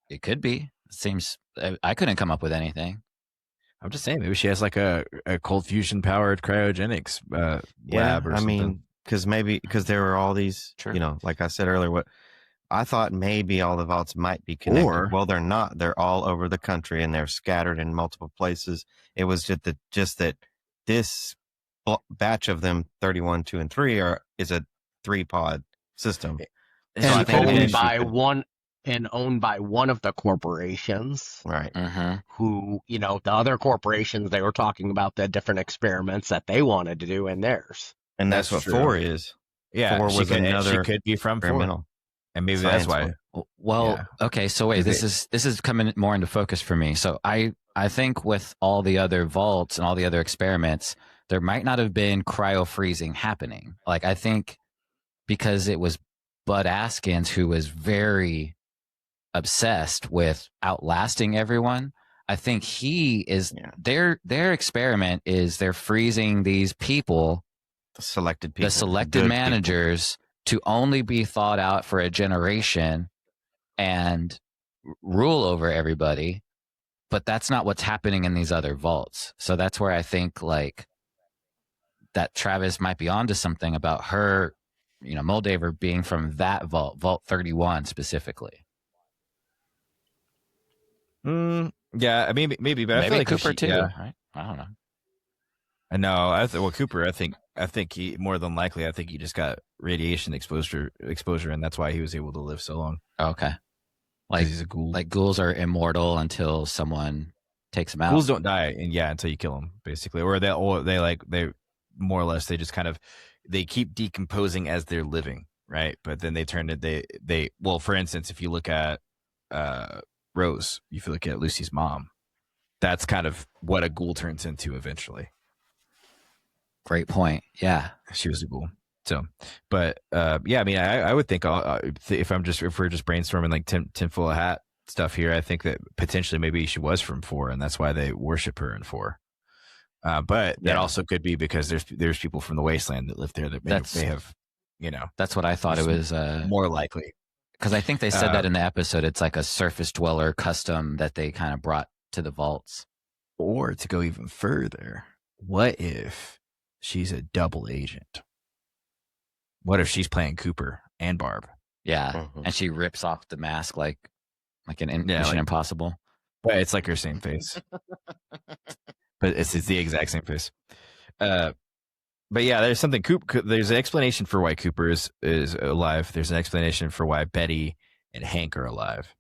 it could be. It seems I couldn't come up with anything. I'm just saying, maybe she has like a cold fusion powered cryogenics lab or something. Because there were all these, like I said earlier, what I thought maybe all the vaults might be connected. Well, they're not. They're all over the country and they're scattered in multiple places. It was just that this batch of them, 31, 2, and 3, is a 3-pod system. And owned by one of the corporations, right? Who, the other corporations, they were talking about the different experiments that they wanted to do in theirs, and that's what true. 4 is. Yeah, 4 was another. She could be from 4, and maybe that's why. Well, okay, so wait, this is coming more into focus for me. So I think with all the other vaults and all the other experiments, there might not have been cryo freezing happening. Like I think because it was Bud Askins who was very obsessed with outlasting everyone. I think he is their experiment is they're freezing these people, the selected managers to only be thought out for a generation and rule over everybody. But that's not what's happening in these other vaults. So that's where I think like that Travis might be onto something about her, Moldaver being from that vault, Vault 31 specifically. Yeah, maybe, but maybe I feel like Cooper too. Yeah. Right? I don't know. Cooper. I think he more than likely. I think he just got radiation exposure, and that's why he was able to live so long. Okay, like he's a ghoul. Like ghouls are immortal until someone takes them out. Ghouls don't die, and until you kill them, basically, or they more or less they just kind of they keep decomposing as they're living. right? But then they turned it. They well, for instance, if you look at Rose, if you look at Lucy's mom, that's kind of what a ghoul turns into eventually. Great point. Yeah. She was a ghoul. So, but yeah, I mean, I would think if we're just brainstorming like tinfoil hat stuff here, I think that potentially maybe she was from 4, and that's why they worship her in 4. But that also could be because there's people from the wasteland that live there that may have, that's what I thought it was more likely. Because I think they said that in the episode. It's like a surface dweller custom that they kind of brought to the vaults. Or to go even further, what if she's a double agent? What if she's playing Cooper and Barb? Yeah, and she rips off the mask like an Mission Impossible. But it's like her same face. But it's the exact same face. But yeah, there's something. There's an explanation for why Cooper is alive. There's an explanation for why Betty and Hank are alive.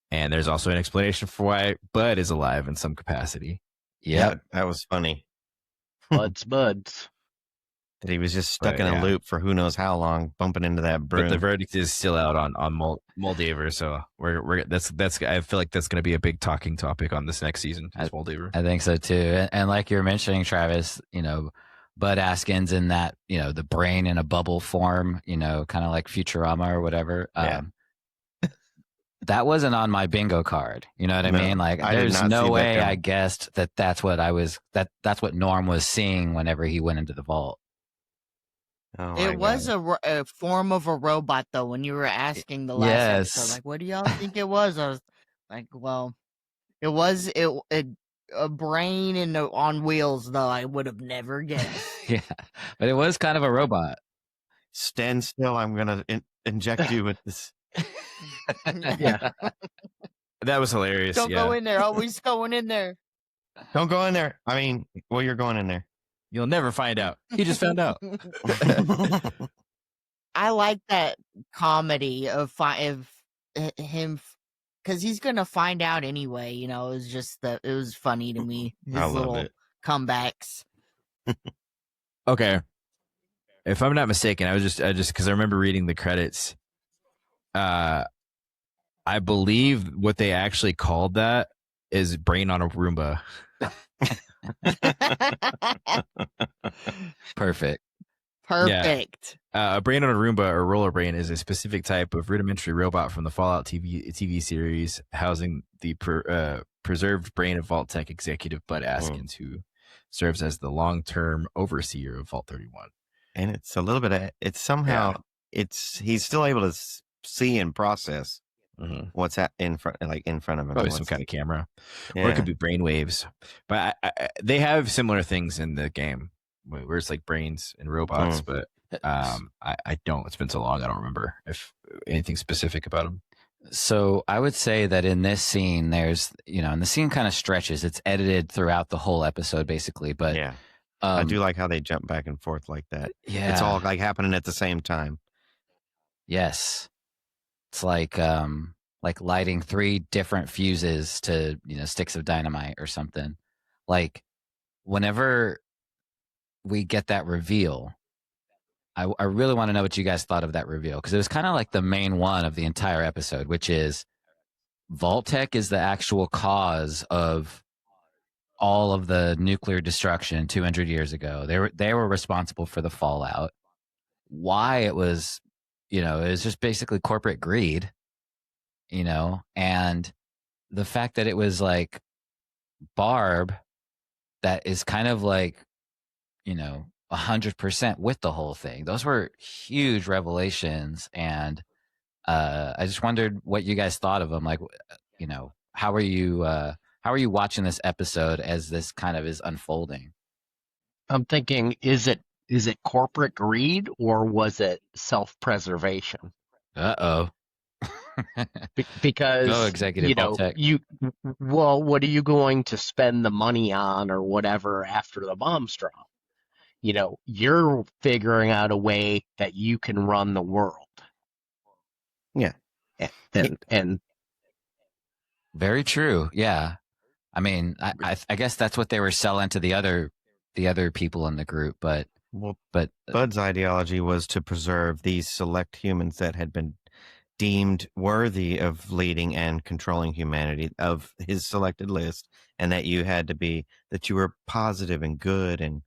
And there's also an explanation for why Bud is alive in some capacity. Yeah, that was funny. Bud's. That he was just stuck in a loop for who knows how long, bumping into that broom. But the verdict is still out on Moldaver, so that's I feel like that's going to be a big talking topic on this next season. Moldaver. I think so too. And like you're mentioning, Travis, Bud Askins in that, the brain in a bubble form, kind of like Futurama or whatever. Yeah. That wasn't on my bingo card. You know what I mean? Like, there's no way I guessed that's what that's what Norm was seeing whenever he went into the vault. Oh, it was a form of a robot, though, when you were asking the last episode, like, what do y'all think it was? I was like, well, it was a brain on wheels, though. I would have never guessed. Yeah, but it was kind of a robot. Stand still. I'm going to inject you with this. Yeah. That was hilarious. Don't go in there. Always going in there. Don't go in there. I mean, well, you're going in there. You'll never find out. He just found out. I like that comedy of him, because he's gonna find out anyway. It was just it was funny to me. His little comebacks. Okay, if I'm not mistaken, I just because I remember reading the credits. I believe what they actually called that is brain on a Roomba. Perfect. Yeah. A brain on a Roomba or roller brain is a specific type of rudimentary robot from the Fallout TV series, housing the preserved brain of Vault-Tec executive Bud Askins, who serves as the long-term overseer of Vault 31. And it's a little bit. It's somehow he's still able to see and process what's in front of him. Probably some kind of camera, or it could be brain waves. But they have similar things in the game where it's like brains and robots. But I don't. It's been so long, I don't remember if anything specific about them. So I would say that in this scene, there's and the scene kind of stretches. It's edited throughout the whole episode, basically. But yeah, I do like how they jump back and forth like that. Yeah, it's all like happening at the same time. Yes. It's like lighting 3 different fuses to, sticks of dynamite or something. Like, whenever we get that reveal, I really want to know what you guys thought of that reveal, because it was kind of like the main one of the entire episode, which is Vault-Tec is the actual cause of all of the nuclear destruction 200 years ago. They were responsible for the fallout. Why it was, it was just basically corporate greed, and the fact that it was like Barb that is kind of like, 100% with the whole thing. Those were huge revelations. And I just wondered what you guys thought of them. Like, how are you watching this episode as this kind of is unfolding? I'm thinking, is it corporate greed or was it self-preservation? Uh-oh. Because go executive Vault-Tec. What are you going to spend the money on or whatever after the bombs drop? You're figuring out a way that you can run the world. Yeah. And very true. Yeah. I mean, I guess that's what they were selling to the other people in the group, but Well, But Bud's ideology was to preserve these select humans that had been deemed worthy of leading and controlling humanity of his selected list, and that you had to be that you were positive and good, and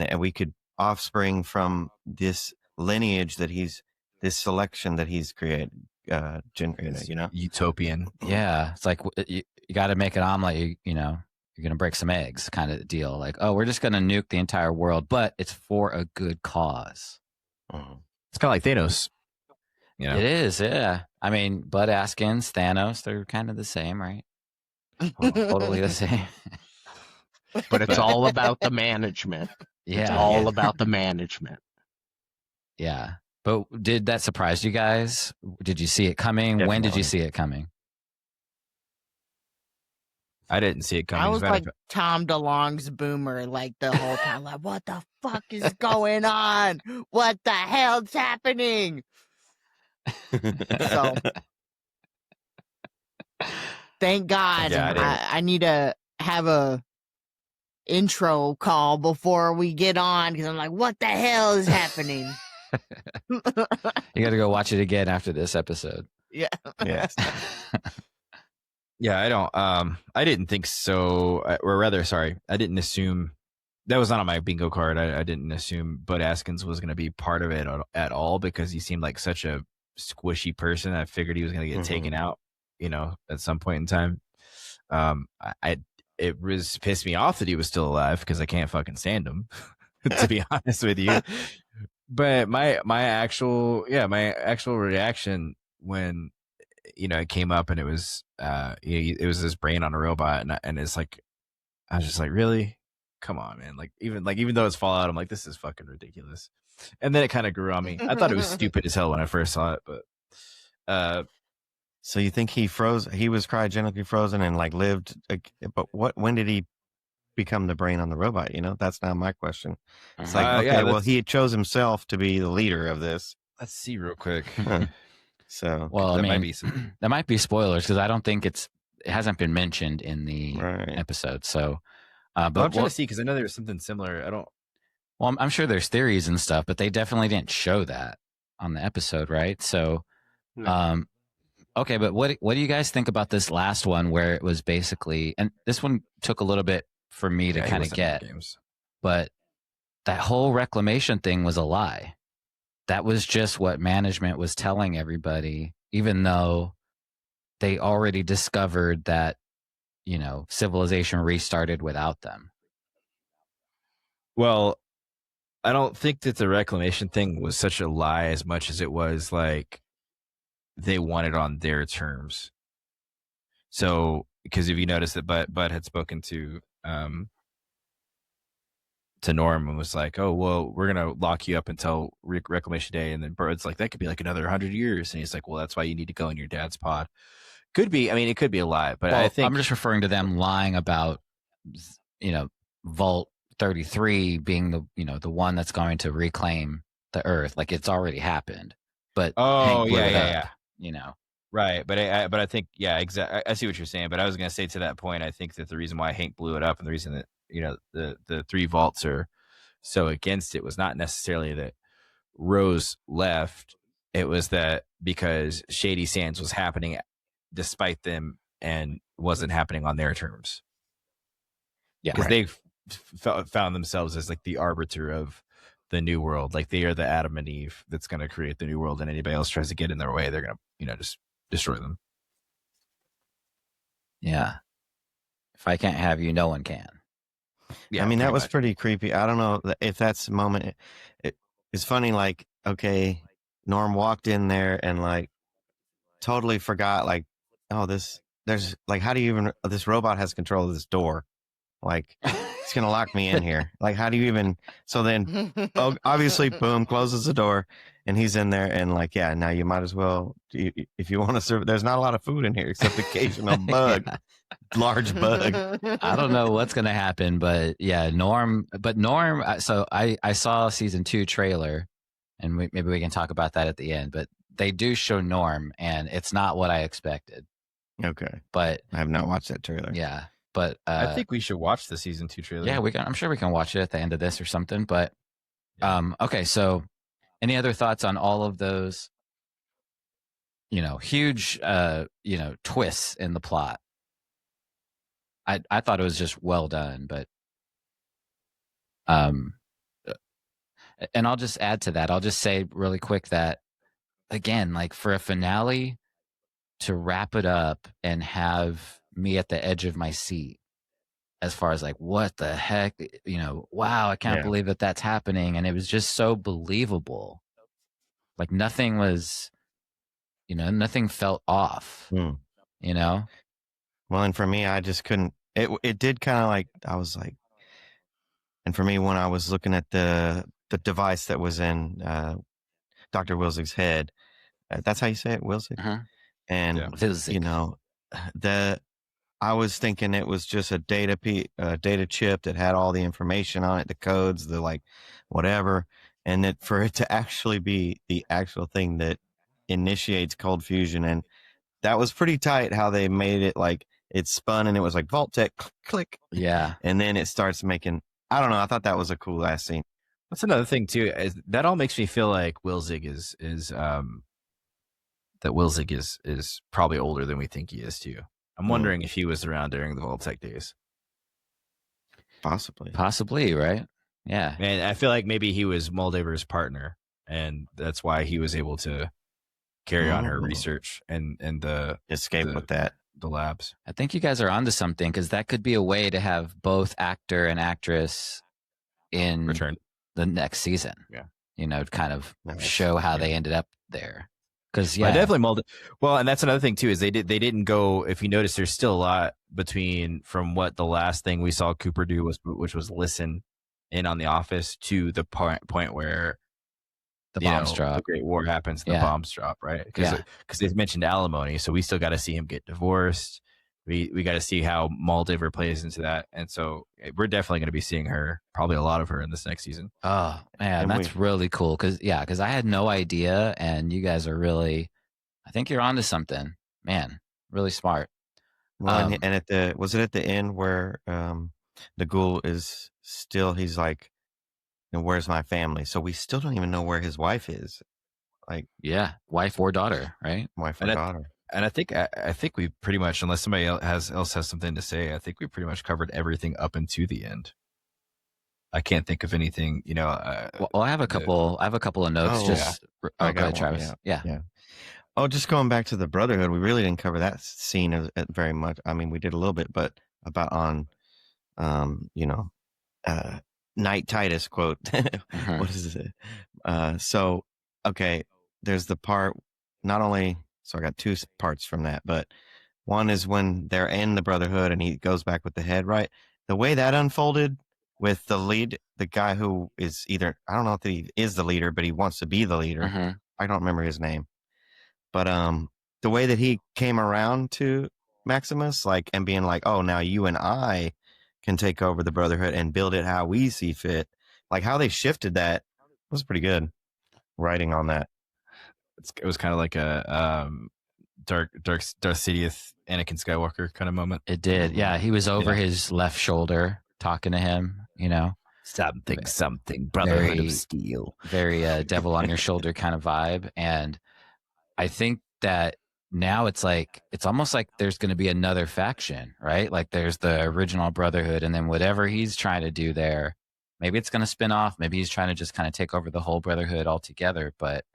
that we could offspring from this lineage that he's this selection that he's created, It's you know. utopian. yeah, it's like you got to make an omelet. You know, you're gonna break some eggs, kind of deal. Like, oh, we're just gonna nuke the entire world, but it's for a good cause. Mhm. It's kind of like Thanos. You know, It is, yeah. I mean, Bud Askins, Thanos, they're kind of the same, right? Totally the same. But it's But- all about the management. It's Yeah, all yeah. about the management. Yeah. But did that surprise you guys? Did you see it coming? When did you Definitely. see it coming? I didn't see it coming. I As was a matter like of fact- Tom DeLonge's boomer, like the whole time. Like, what the fuck is going on? What the hell's happening? So thank God. Yeah, I didn't. I need to have a intro call before we get on because I'm like, what the hell is happening? You got to go watch it again after this episode. Yeah. Yes. Yeah, I don't. I didn't think so. Or rather, sorry, I didn't assume that was not on my bingo card. I didn't assume Bud Askins was going to be part of it at all because he seemed like such a squishy person. I figured he was going to get taken out, you know, at some point in time. It was pissed me off that he was still alive because I can't fucking stand him, to be honest with you. But my actual reaction when it came up and it was it was this brain on a robot and it's like I was just like, really, come on, man. Even though it's Fallout, I'm like, this is fucking ridiculous. And then it kind of grew on me. I thought it was stupid as hell when I first saw it, but So you think he froze? He was cryogenically frozen and like lived. But when did he become the brain on the robot? You know, that's now my question. It's like, okay, yeah, well, he chose himself to be the leader of this. let's see real quick. So, Well, I That mean, might be some- that might be spoilers because I don't think it hasn't been mentioned in the right. episode. So, But but I'm trying to see because I know there was something similar. I don't. well, I'm sure there's theories and stuff, but they definitely didn't show that on the episode, right? So, No. okay, but what do you guys think about this last one where it was basically, and this one took a little bit for me to Yeah, he kind of wasn't in the get, games. but that whole reclamation thing was a lie. That was just what management was telling everybody, even though they already discovered that, civilization restarted without them. Well, I don't think that the reclamation thing was such a lie as much as it was like they wanted on their terms. So, because if you notice that Bud had spoken to Norm and was like, "Oh, well, we're gonna lock you up until Reclamation Day," and then Bud's like, "That could be like another 100 years," and he's like, "Well, that's why you need to go in your dad's pod." Could be. I mean, it could be a lie, but Well, I think I'm just referring to them lying about, Vault 33 being the one that's going to reclaim the Earth. Like it's already happened, but Hank blew it up, Right, but I think exactly. I see what you're saying, but I was going to say to that point, I think that the reason why Hank blew it up and the reason that the three vaults are so against it was not necessarily that Rose left. It was that because Shady Sands was happening despite them and wasn't happening on their terms. Yeah, Because right. they found themselves as like the arbiter of the new world. Like they are the Adam and Eve that's going to create the new world, and anybody else tries to get in their way, they're going to just destroy them. Yeah. If I can't have you, no one can. Yeah, I mean, that pretty was much. pretty creepy. I don't know if that's a moment. It's funny, like, okay, Norm walked in there and like totally forgot, like, oh, there's like, how do you even, this robot has control of this door? Like, it's going to lock me in here. Like, how do you even, so then obviously, boom, closes the door and he's in there and like, yeah, now you might as well, if you want to serve, there's not a lot of food in here except occasional bug. Yeah. Large bug. I don't know what's going to happen, but yeah, Norm, so I saw season 2 trailer and maybe we can talk about that at the end, but they do show Norm and it's not what I expected, Okay. but I have not watched that trailer. yeah, but I think we should watch the season 2 trailer. yeah, I'm sure we can watch it at the end of this or something, but Okay, so any other thoughts on all of those, huge, twists in the plot? I thought it was just well done, but and I'll just add to that. I'll just say really quick that, again, like for a finale to wrap it up and have me at the edge of my seat as far as like, what the heck, wow, I can't believe that that's happening. And it was just so believable. Like nothing was, nothing felt off, Mm. Well, and for me, I just couldn't, it did kind of like, I was like, and for me, when I was looking at the device that was in Dr. Wilzig's head, that's how you say it, Wilzig? Uh-huh. And, Wilzig. I was thinking it was just a data chip that had all the information on it, the codes, the like, whatever. And that for it to actually be the actual thing that initiates cold fusion. And that was pretty tight how they made it, like it spun and it was like Vault-Tec, click. Yeah. And then it starts making, I don't know. I thought that was a cool ass scene. That's another thing too. That all makes me feel like Wilzig is probably older than we think he is too. I'm wondering if he was around during the Vault-Tec days. Possibly, right? Yeah. And I feel like maybe he was Moldaver's partner, and that's why he was able to carry on her research and the escape with that, the labs. I think you guys are onto something, because that could be a way to have both actor and actress in return the next season. Yeah. Kind of show how they ended up there. Because I definitely molded. Well, and that's another thing too, is they didn't go. If you notice, there's still a lot between from what the last thing we saw Cooper do which was listen in on the office to the point where the bombs drop, the Great War happens, and the bombs drop, right? Because they mentioned alimony, so we still got to see him get divorced. We got to see how Moldaver plays into that, and so we're definitely going to be seeing her, probably a lot of her in this next season. Oh man, that's really cool. Because I had no idea, and you guys are really, I think you're onto something, man. Really smart. Well, and was it at the end where the Ghoul is still? He's like, "Where's my family?" So we still don't even know where his wife is. Like, wife or daughter, right? Wife or daughter. And I think we pretty much, unless somebody else has something to say, I think we pretty much covered everything up into the end. I can't think of anything, well, I have a couple. I have a couple of notes. I got Travis. Yeah. Oh, just going back to the Brotherhood, we really didn't cover that scene very much. I mean, we did a little bit, but about on, Knight Titus quote. What is it? So, okay, there's the part. Not only. So I got two parts from that, but one is when they're in the Brotherhood and he goes back with the head, right? The way that unfolded with the lead, the guy who is either, I don't know if he is the leader, but he wants to be the leader. I don't remember his name, but the way that he came around to Maximus, like, and being like, oh, now you and I can take over the Brotherhood and build it how we see fit. Like how they shifted that was pretty good writing on that. It was kind of like a Darth Sidious, Anakin Skywalker kind of moment. It did, yeah. He was over his left shoulder talking to him. Something. Brotherhood of Steel. Very devil on your shoulder kind of vibe. And I think that now it's almost like there's going to be another faction, right? Like there's the original Brotherhood, and then whatever he's trying to do there, maybe it's going to spin off. Maybe he's trying to just kind of take over the whole Brotherhood altogether. But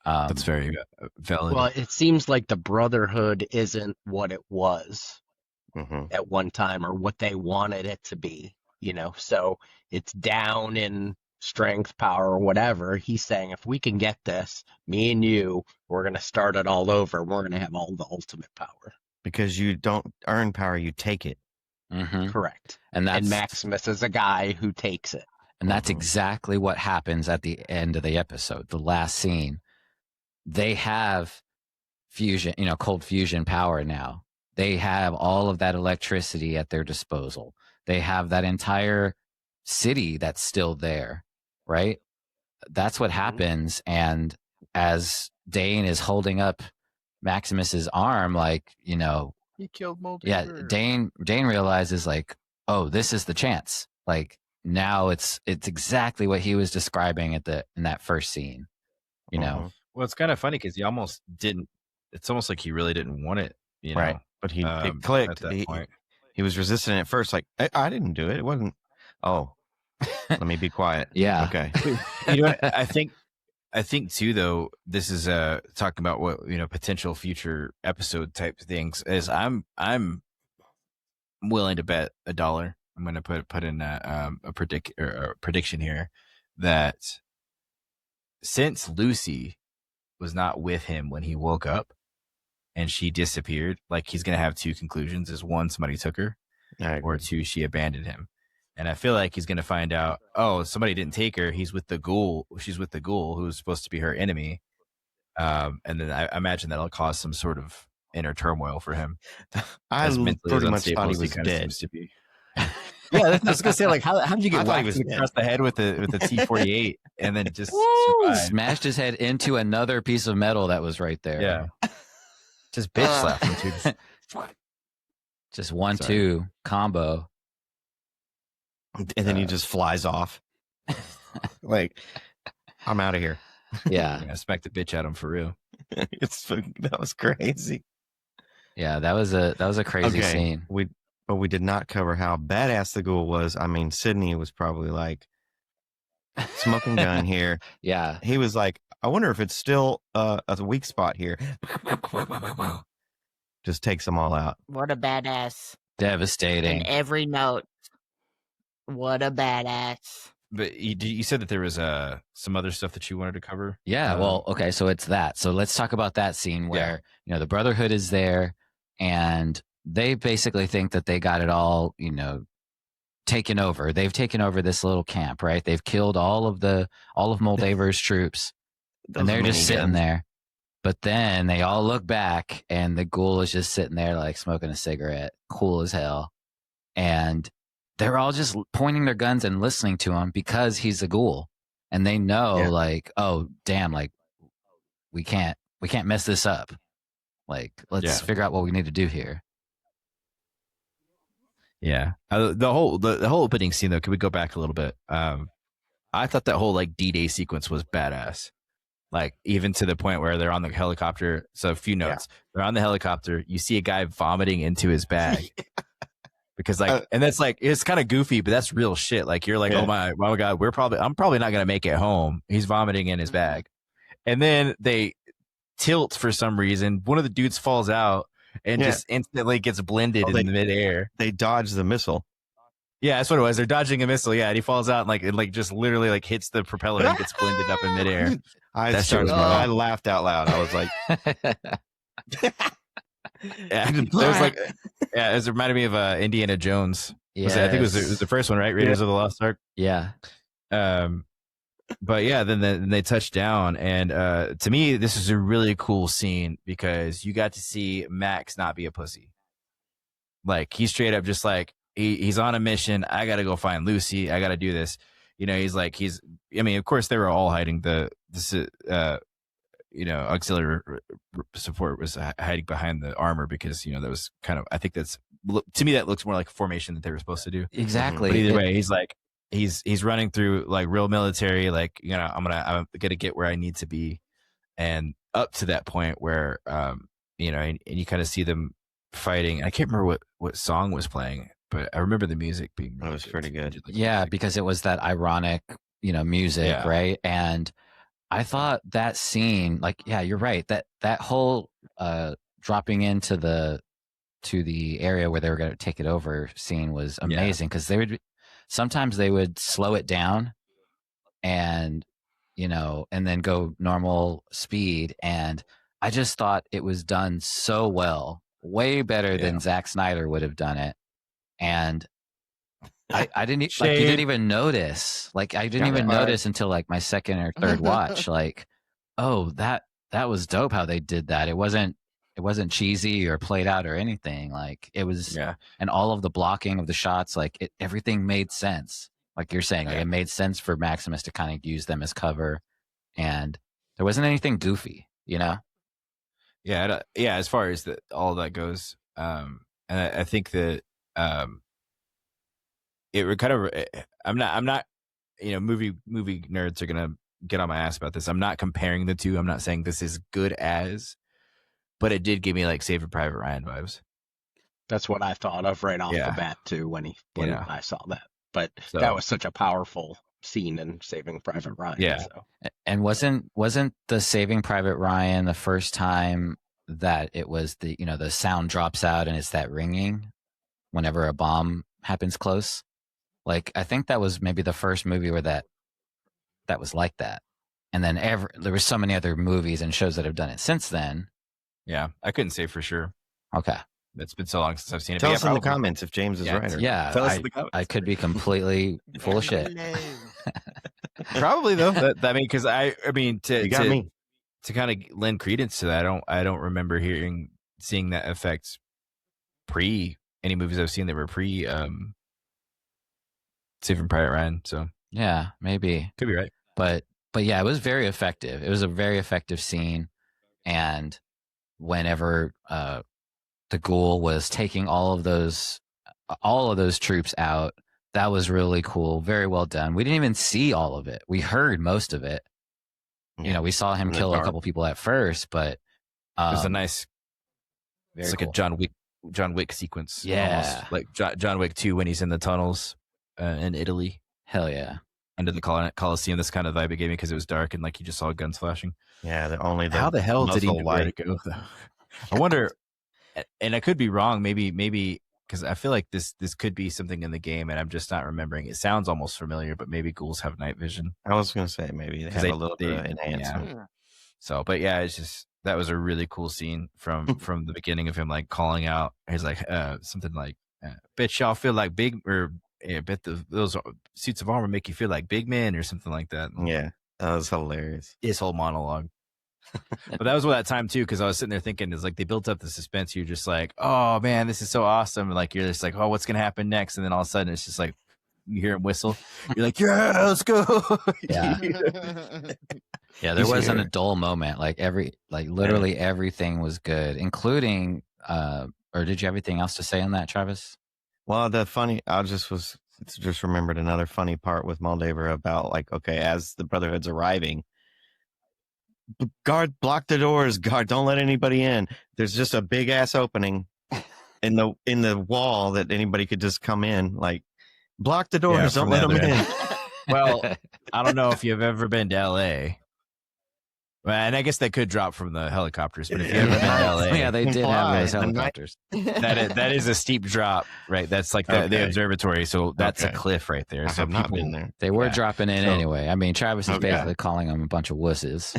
that's very valid. Well, it seems like the Brotherhood isn't what it was at one time, or what they wanted it to be, so it's down in strength, power, or whatever. He's saying, if we can get this, me and you, we're going to start it all over. We're going to have all the ultimate power. Because you don't earn power, you take it. Correct. And Maximus is a guy who takes it. And that's exactly what happens at the end of the episode, the last scene. They have fusion, cold fusion power now. They have all of that electricity at their disposal. They have that entire city that's still there, right? That's what happens. And as Dane is holding up Maximus's arm, he killed Moldaver. Yeah, Dane realizes, like, oh, this is the chance. Like, now it's exactly what he was describing in that first scene. You know, Well, it's kind of funny because he almost didn't. It's almost like he really didn't want it. You know, right? But it at clicked. that point. He was resistant at first. Like I didn't do it. It wasn't. Oh, let me be quiet. Yeah. Okay. You know what? I think too, though, this is talking about what, you know, potential future episode type things. Is I'm willing to bet $1. I'm going to put in a prediction here that since Lucy was not with him when he woke up and she disappeared, like, he's going to have two conclusions: is one, somebody took her, or two, she abandoned him. And I feel like he's going to find out, oh, somebody didn't take her. He's with the Ghoul. She's with the Ghoul, who's supposed to be her enemy. And then I imagine that'll cause some sort of inner turmoil for him. I pretty much thought he as was dead. seems to be. Yeah, I was gonna say, like, how did you I get thought he whacked was across the head with a T-48 and then just Woo! survive? Smashed his head into another piece of metal that was right there. Yeah, just bitch slapped him too. Just 1-2 combo. And then he just flies off. Like, I'm out of here. Yeah. Yeah, smack the bitch at him for real. That was crazy. Yeah, that was a crazy scene. But we did not cover how badass the Ghoul was. I mean, Sydney was probably like, smoking gun here. Yeah. He was like, I wonder if it's still a weak spot here. Just takes them all out. What a badass. Devastating. In every note. What a badass. But you said that there was some other stuff that you wanted to cover. Yeah, well, okay, so it's that. So let's talk about that scene where, you know, the Brotherhood is there and they basically think that they got it all, you know, taken over. They've taken over this little camp, right? They've killed all of Moldaver's troops. And they're just sitting there. But then they all look back and the Ghoul is just sitting there like smoking a cigarette, cool as hell. And they're all just pointing their guns and listening to him because he's a Ghoul. And they know like, oh, damn, like we can't mess this up. Like, let's figure out what we need to do here. Yeah. The whole opening scene, though, could we go back a little bit? I thought that whole like D-Day sequence was badass. Like, even to the point where they're on the helicopter. So a few notes. They're on the helicopter. You see a guy vomiting into his bag. Because like, and that's like, it's kind of goofy, but that's real shit. Like, you're like, oh my God, I'm probably not going to make it home. He's vomiting in his bag. And then they tilt for some reason. One of the dudes falls out and just instantly gets blended in midair. They dodge the missile. Yeah, that's what it was. They're dodging a missile. Yeah, and he falls out and like just literally like hits the propeller and gets blended up in midair. I laughed out loud. I was like, yeah, it was like, yeah, it reminded me of Indiana Jones. Yeah, I think it was the first one, right? Raiders of the Lost Ark. Yeah. But yeah, then they touch down, and to me, this is a really cool scene because you got to see Max not be a pussy. Like, he's straight up just like, he's on a mission. I got to go find Lucy. I got to do this. You know, I mean, of course, they were all hiding you know, auxiliary support was hiding behind the armor because, you know, that was kind of, I think to me, that looks more like a formation that they were supposed to do. Exactly. But either way, he's like, he's running through like real military, like, you know, I'm gonna get where I need to be. And up to that point where, you know, and you kind of see them fighting. I can't remember what song was playing, but I remember the music being really pretty good. Yeah, because it was that ironic, you know, music, right? And I thought that scene, like, yeah, you're right. That whole dropping into the area where they were going to take it over scene was amazing because sometimes they would slow it down and, you know, and then go normal speed. And I just thought it was done so well, way better than Zack Snyder would have done it. And I didn't like, you didn't even notice. Like, I didn't even notice until like my second or third watch. Like, oh, that was dope how they did that. It wasn't cheesy or played out or anything. Like, it was, and all of the blocking of the shots, like everything made sense. Like you're saying, like, it made sense for Maximus to kind of use them as cover, and there wasn't anything goofy, you know? Yeah, as far as all of that goes, and I think that it kind of, I'm not, movie nerds are gonna get on my ass about this. I'm not comparing the two. I'm not saying this is good as, but it did give me like Saving Private Ryan vibes. That's what I thought of right off the bat too when I saw that. But that was such a powerful scene in Saving Private Ryan. Yeah. So. And wasn't the Saving Private Ryan the first time that it was the sound drops out and it's that ringing whenever a bomb happens close? Like, I think that was maybe the first movie where that was like that. And then there were so many other movies and shows that have done it since then. Yeah, I couldn't say for sure. Okay. It's been so long since I've seen it. Tell us in the comments if James is right. Yeah, tell us in the comments. I could be completely full of shit. Probably though. Because you got me. To kind of lend credence to that, I don't remember seeing that effect pre any movies I've seen that were pre Saving Private Ryan. So yeah, maybe could be right. But yeah, it was very effective. It was a very effective scene, and whenever the Ghoul was taking all of those troops out, that was really cool. Very well done. We didn't even see all of it. We heard most of it. Yeah. We saw him kill a couple people at first, but it was a nice. It's like cool. a John Wick sequence. Yeah, almost. Like John Wick 2 when he's in the tunnels in Italy. Hell yeah. Under the Coliseum. This kind of vibe it gave me because it was dark and like you just saw guns flashing. Yeah, how the hell did he know where to go though? I wonder. And I could be wrong, maybe because I feel like this could be something in the game, and I'm just not remembering. It sounds almost familiar, but maybe ghouls have night vision. I was going to say maybe they have a little bit of enhancement. Yeah. So, but yeah, it's just that was a really cool scene from the beginning of him like calling out. He's like something like, "Bet y'all feel like big," or "Bet those suits of armor make you feel like big men," or something like that. Yeah, that was hilarious. His whole monologue. But that was what that time too, because I was sitting there thinking, it's like they built up the suspense. You're just like, oh man, this is so awesome. Like you're just like, oh, what's gonna happen next? And then all of a sudden, it's just like you hear him whistle. You're like, yeah, let's go. Yeah, yeah. There wasn't a dull moment. Like literally everything was good, including. Or did you have anything else to say on that, Travis? Well, I just remembered another funny part with Moldaver about like, okay, as the Brotherhood's arriving. Guard, block the doors. Guard, don't let anybody in. There's just a big ass opening in the wall that anybody could just come in. Like, block the doors. Don't let them in. Well, I don't know if you've ever been to LA. Well, and I guess that could drop from the helicopters, but if you've ever been to LA, yeah, they did have those helicopters. that is a steep drop, right? That's like the observatory, so that's a cliff right there. So I've not been there. They were dropping in anyway. I mean, Travis is basically calling them a bunch of wusses.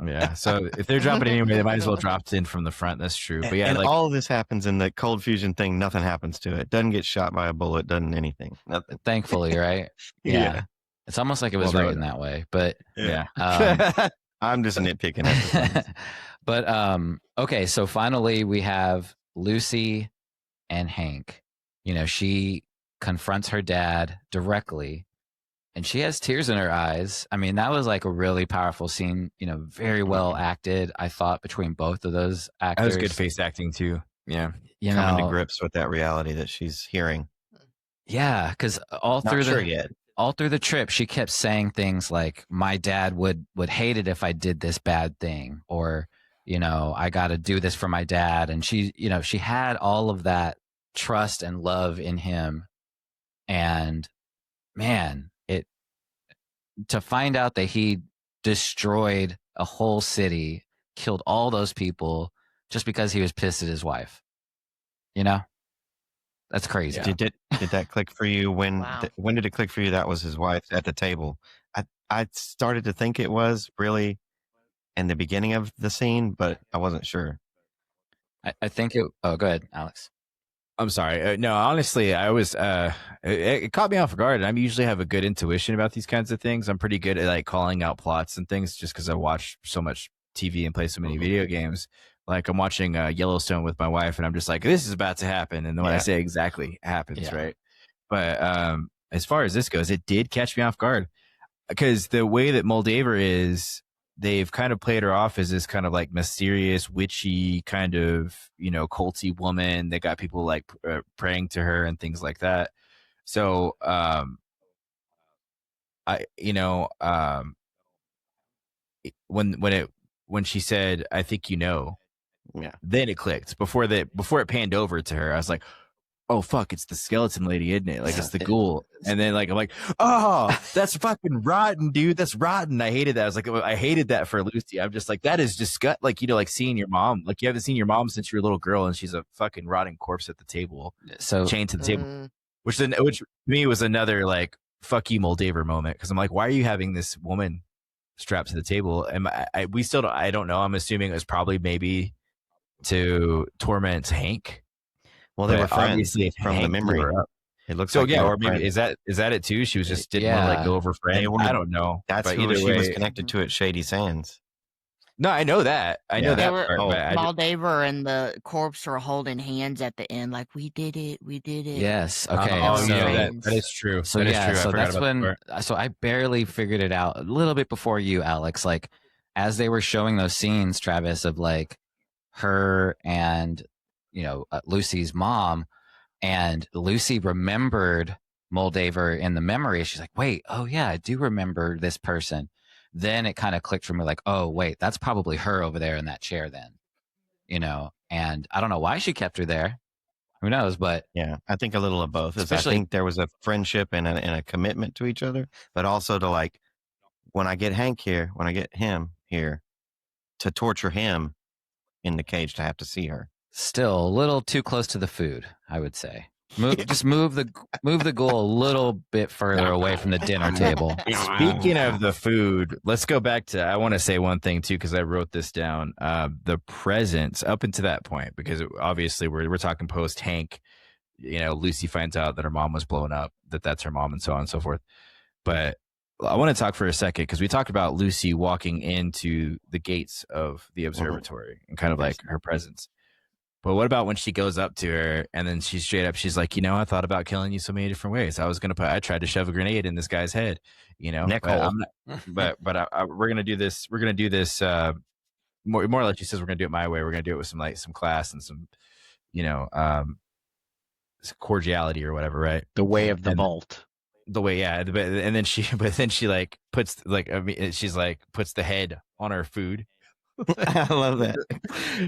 Yeah, so if they're dropping in anyway, they might as well drop in from the front. That's true. But yeah, and all of this happens in the cold fusion thing. Nothing happens to it. Doesn't get shot by a bullet. Doesn't anything. Nothing. Thankfully, right? Yeah. It's almost like it was written that way. But yeah, I'm just nitpicking at But okay, so finally we have Lucy and Hank. She confronts her dad directly. And she has tears in her eyes. I mean, that was like a really powerful scene, very well acted, I thought, between both of those actors. That was good face acting too. Yeah. Coming to grips with that reality that she's hearing. Yeah, because all through the trip, she kept saying things like, my dad would hate it if I did this bad thing, or, I got to do this for my dad. And she had all of that trust and love in him. And man, to find out that he destroyed a whole city, killed all those people just because he was pissed at his wife. That's crazy. Yeah. Did that click for you when did it click for you that was his wife at the table? I started to think it was really in the beginning of the scene, but I wasn't sure. I think it. Oh, go ahead, Alex. I'm sorry. No, honestly, I was. It caught me off guard. I usually have a good intuition about these kinds of things. I'm pretty good at like calling out plots and things, just because I watch so much TV and play so many video games. Like I'm watching Yellowstone with my wife, and I'm just like, this is about to happen, and then when I say exactly, it happens, right? But as far as this goes, it did catch me off guard because the way that Moldaver is. They've kind of played her off as this kind of like mysterious, witchy kind of, culty woman. They got people like praying to her and things like that. So, when she said, "I think you know," then it clicked. Before it panned over to her, I was like, "Oh fuck, it's the skeleton lady, isn't it? Like it's the ghoul." And then I'm like, "Oh, that's fucking rotten, dude. That's rotten." I hated that. I was like, I hated that for Lucy. I'm just like, that is just like like seeing your mom. Like you haven't seen your mom since you were a little girl, and she's a fucking rotting corpse at the table, so chained to the table. Which to me was another like fuck you Moldaver moment, because I'm like, why are you having this woman strapped to the table? And we still don't. I don't know. I'm assuming it was probably maybe to torment Hank. Well, they were friends from Hank the memory. It looks so like or maybe is that it too? She was just didn't want to let go of her friend. I don't know. That's who she was connected to at Shady Sands. No, I know that. I know that part. Moldaver and the corpse are holding hands at the end, like we did it. Yes. Okay. That is true. So that is true. So that's when. So I barely figured it out a little bit before you, Alex. Like as they were showing those scenes, Travis, of like her and Lucy's mom, and Lucy remembered Moldaver in the memory. She's like, wait, oh yeah, I do remember this person. Then it kind of clicked for me, like, oh wait, that's probably her over there in that chair then, and I don't know why she kept her there. Who knows? But yeah, I think a little of both. I think there was a friendship and a commitment to each other, but also to like, when I get him here, to torture him in the cage to have to see her. Still a little too close to the food, I would say. Just move the ghoul a little bit further away from the dinner table. Speaking of the food, let's go back to. I want to say one thing too, because I wrote this down. The presents up until that point, because obviously we're talking post Hank. Lucy finds out that her mom was blown up, that's her mom, and so on and so forth. But I want to talk for a second, because we talked about Lucy walking into the gates of the observatory and kind of like her presence. But what about when she goes up to her and then she's straight up, she's like, I thought about killing you so many different ways. I tried to shove a grenade in this guy's head, Neck but, hole. but we're going to do this. We're going to do this, more or less. She says, we're going to do it my way. We're going to do it with some class and some, cordiality or whatever. Right. The way of the vault. The way. Yeah. And then she like puts puts the head on her food. I love that.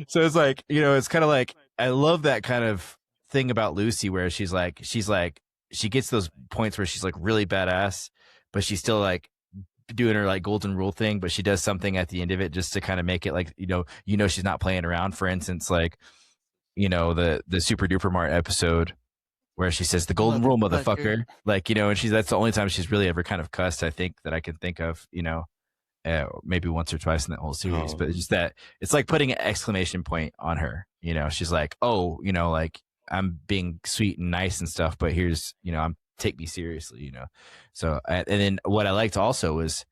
So it's like, it's kind of like, I love that kind of thing about Lucy, where she gets those points where she's like really badass, but she's still like doing her like golden rule thing, but she does something at the end of it just to kind of make it like, she's not playing around. For instance, like, the Super Duper Mart episode where she says the golden rule, motherfucker. Like, and that's the only time she's really ever kind of cussed, I think, that I can think of, maybe once or twice in that whole series, but it's just that it's like putting an exclamation point on her. She's like, oh, like I'm being sweet and nice and stuff, but here's, take me seriously, So, and then what I liked also was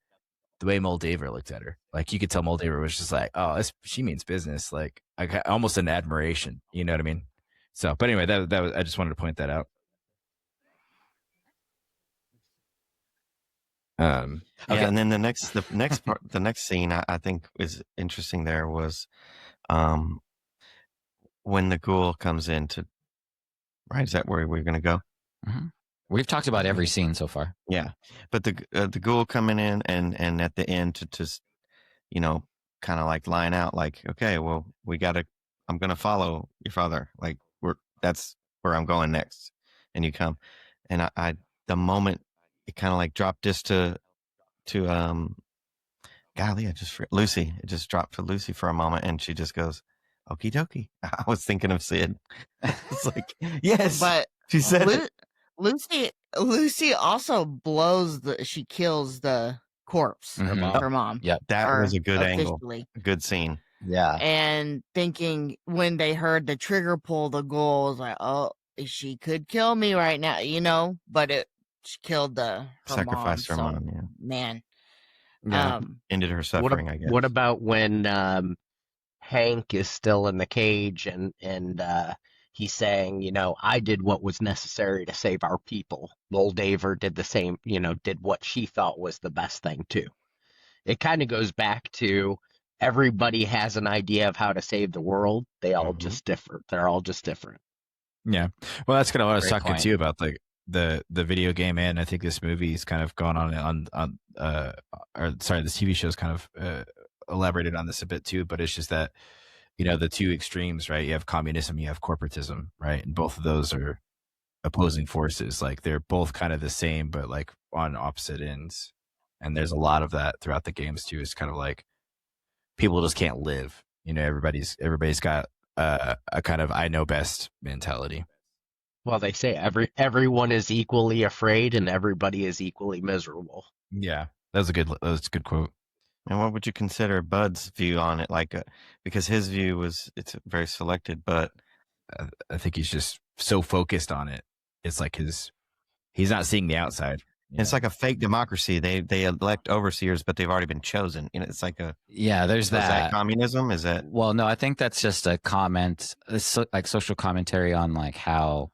the way Moldaver looked at her. Like you could tell Moldaver was just like, oh, she means business. Like almost an admiration. You know what I mean? So, but anyway, that was, I just wanted to point that out. Okay. Yeah, and then the next part, the next scene I think is interesting. There was, when the ghoul comes in to, right? Is that where we're going to go? Mm-hmm. We've talked about every scene so far. Yeah, but the ghoul coming in and at the end to just, kind of like line out, like, okay, well, I'm going to follow your father. Like that's where I'm going next, and you come, and I the moment. It kind of like dropped this to golly, Lucy. It just dropped to Lucy for a moment, and she just goes, "Okie dokie." I was thinking of Sid. It's like, yes, but she said it. Lucy also she kills the corpse. Mm-hmm. Her mom. Yeah, that was a good angle, a good scene. Yeah, and thinking when they heard the trigger pull, the ghoul was like, "Oh, she could kill me right now," but she killed sacrificed her mom. Yeah, man. Yeah, ended her suffering. I guess. What about when Hank is still in the cage and he's saying, I did what was necessary to save our people. Moldaver did the same. Did what she thought was the best thing too. It kind of goes back to everybody has an idea of how to save the world. They all just differ. They're all just different. Yeah. Well, that's kind of what I was talking to you about. Like, the video game, and I think this movie's kind of gone or sorry, the TV show's kind of elaborated on this a bit too. But it's just that, the two extremes, right? You have communism, you have corporatism, right? And both of those are opposing forces. Like they're both kind of the same, but like on opposite ends. And there's a lot of that throughout the games too. It's kind of like people just can't live. Everybody's got a kind of I know best mentality. Well, they say everyone is equally afraid and everybody is equally miserable. Yeah, that was a good quote. And what would you consider Bud's view on it? Like, because his view it's very selected, but I think he's just so focused on it. It's like he's not seeing the outside. It's like a fake democracy. They elect overseers, but they've already been chosen. It's like there's that. Is that communism? Is that? Well, no, I think that's just a comment. It's like social commentary on like how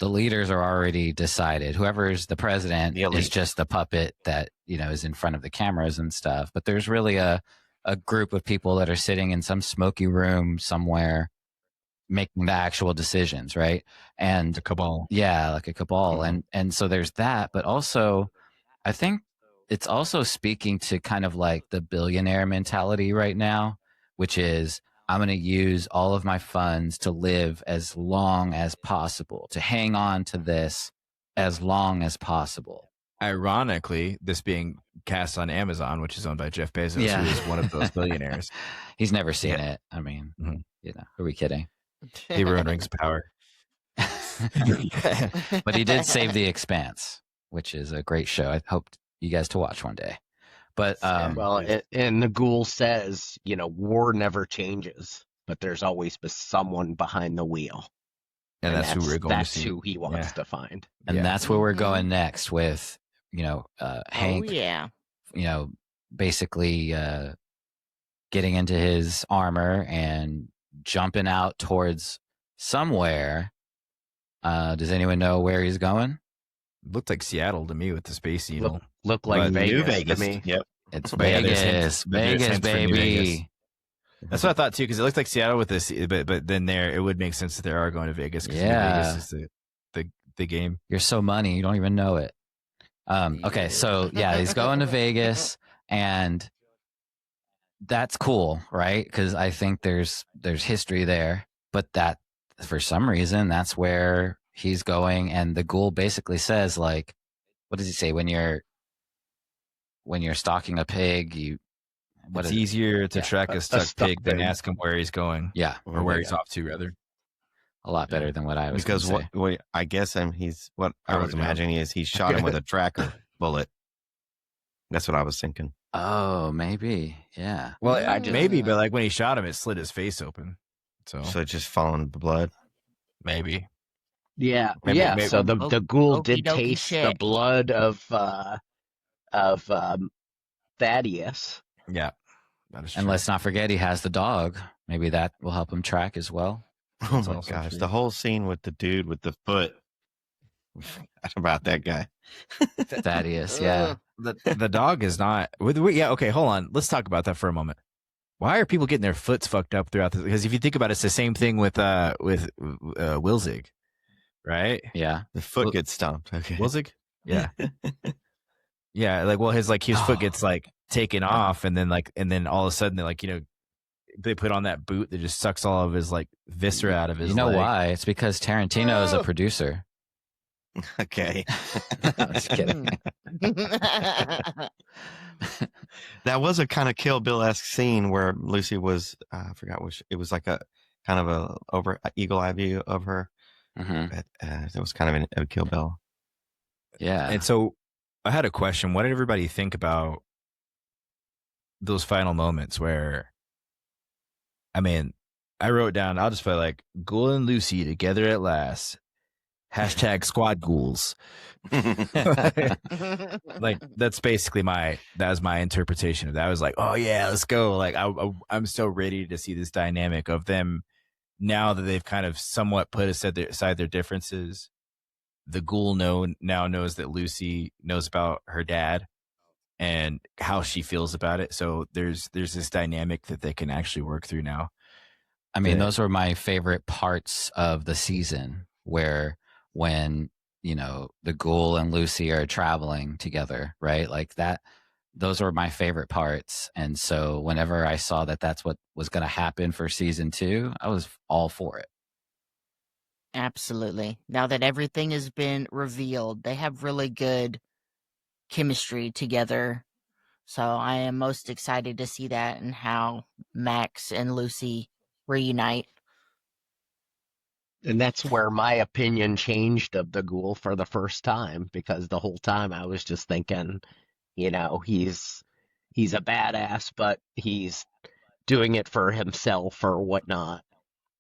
the leaders are already decided. Whoever's the president is just the puppet that, is in front of the cameras and stuff. But there's really a group of people that are sitting in some smoky room somewhere making the actual decisions, right? And a cabal. Yeah, like a cabal. Mm-hmm. And so there's that. But also, I think it's also speaking to kind of like the billionaire mentality right now, which is, I'm going to use all of my funds to live as long as possible, to hang on to this as long as possible. Ironically, this being cast on Amazon, which is owned by Jeff Bezos, who is one of those billionaires. He's never seen it. I mean, are we kidding? He ruined Rings of Power. But he did save The Expanse, which is a great show. I hope you guys to watch one day. But and the Ghoul says, war never changes, but there's always someone behind the wheel, and that's who we're going to see. That's who he wants to find, and that's where we're going next with Hank. Oh yeah, basically getting into his armor and jumping out towards somewhere. Does anyone know where he's going? Looked like Seattle to me with the Space Needle. Looked like Vegas to me. Yep. It's Vegas. Vegas, baby. That's what I thought too, because it looked like Seattle with this, but then it would make sense that they are going to Vegas. Yeah. Vegas is the game. You're so money, you don't even know it. Okay, so he's going to Vegas, and that's cool, right? Because I think there's history there, but that for some reason that's where he's going, and the Ghoul basically says, like, what does he say when you're stalking a pig? It's easier to track a stuck pig than ask him where he's going. Yeah, or where he's off to, rather. A lot better than what I was. Because what I guess he's what I was imagining is he shot him with a tracker bullet. That's what I was thinking. Oh, maybe. Yeah. Well, maybe, but like when he shot him, it slit his face open. So it's just following the blood. Maybe. Yeah. Maybe. So the Ghoul did taste the blood of Thaddeus. Yeah. That is true. And let's not forget he has the dog. Maybe that will help him track as well. Oh my gosh, the whole scene with the dude with the foot. Forgot about that guy. Thaddeus, yeah. The dog is not. Okay, hold on. Let's talk about that for a moment. Why are people getting their foots fucked up throughout this? Because if you think about it, it's the same thing with Wilzig, right? Yeah, the foot gets stomped. Okay, Wilzig. Yeah, yeah. Like, well, his foot gets like taken off, and then all of a sudden they put on that boot that just sucks all of his like viscera out of his. You know leg. why? It's because Tarantino is a producer. Okay. I'm just kidding. That was a kind of Kill Bill-esque scene where Lucy was, I forgot which, it was like a kind of a over eagle eye view of her. Mm-hmm. It was kind of a Kill Bill. Yeah. And so I had a question. What did everybody think about those final moments where, I mean, I wrote down, I'll just put like Ghoul and Lucy together at last. # squad ghouls. Like that's basically that was my interpretation of that. I was like, oh yeah, let's go. Like I'm so ready to see this dynamic of them now that they've kind of somewhat put aside their differences. The Ghoul now knows that Lucy knows about her dad and how she feels about it. So there's this dynamic that they can actually work through now. I mean, those were my favorite parts of the season, where when the Ghoul and Lucy are traveling together, right? Like that. Those were my favorite parts. And so whenever I saw that that's what was going to happen for season 2, I was all for it. Absolutely. Now that everything has been revealed, they have really good chemistry together. So I am most excited to see that and how Max and Lucy reunite. And that's where my opinion changed of the Ghoul for the first time, because the whole time I was just thinking, he's a badass, but he's doing it for himself or whatnot.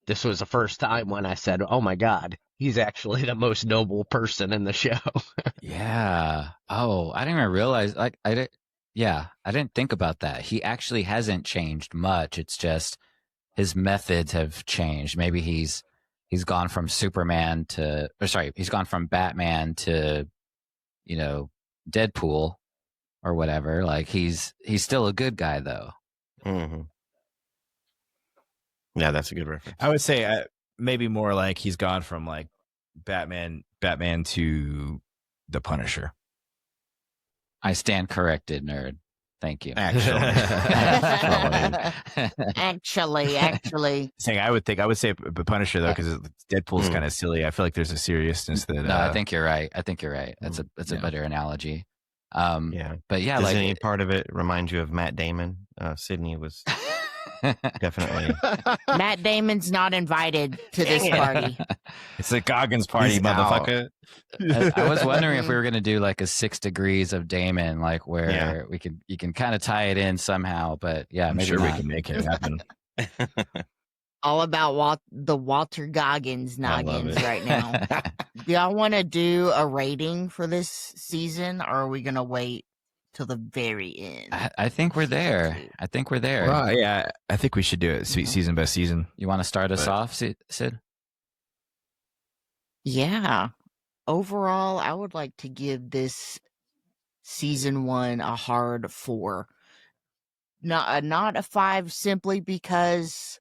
This was the first time when I said, "Oh my God, he's actually the most noble person in the show." Yeah. Oh, I didn't even realize. Like, I didn't think about that. He actually hasn't changed much. It's just his methods have changed. Maybe he's gone from Superman he's gone from Batman to, Deadpool or whatever. Like he's still a good guy though. Mm-hmm. Yeah, that's a good reference. I would say maybe more like he's gone from like Batman to the Punisher. I stand corrected, nerd. Thank you. Actually. Saying I would say Punisher though, because Deadpool's kind of silly. I feel like there's a seriousness that. No, I think you're right. That's a better analogy. Yeah, but yeah, does like any part of it remind you of Matt Damon? Sydney was definitely. Matt Damon's not invited to this party. It's a Goggins party, He's motherfucker. I was wondering if we were going to do like a 6 degrees of Damon, like where you can kind of tie it in somehow, but yeah, I'm maybe sure not. we can make it happen. All about the Walter Goggins noggins it. right now. Do y'all want to do a rating for this season, or are we going to wait till the very end? I think we're there. I think we're there. Well, yeah, I think we should do it season by season. You want to start us off, Sid? Yeah. Overall, I would like to give this season 1 a hard 4. Not a 5 simply because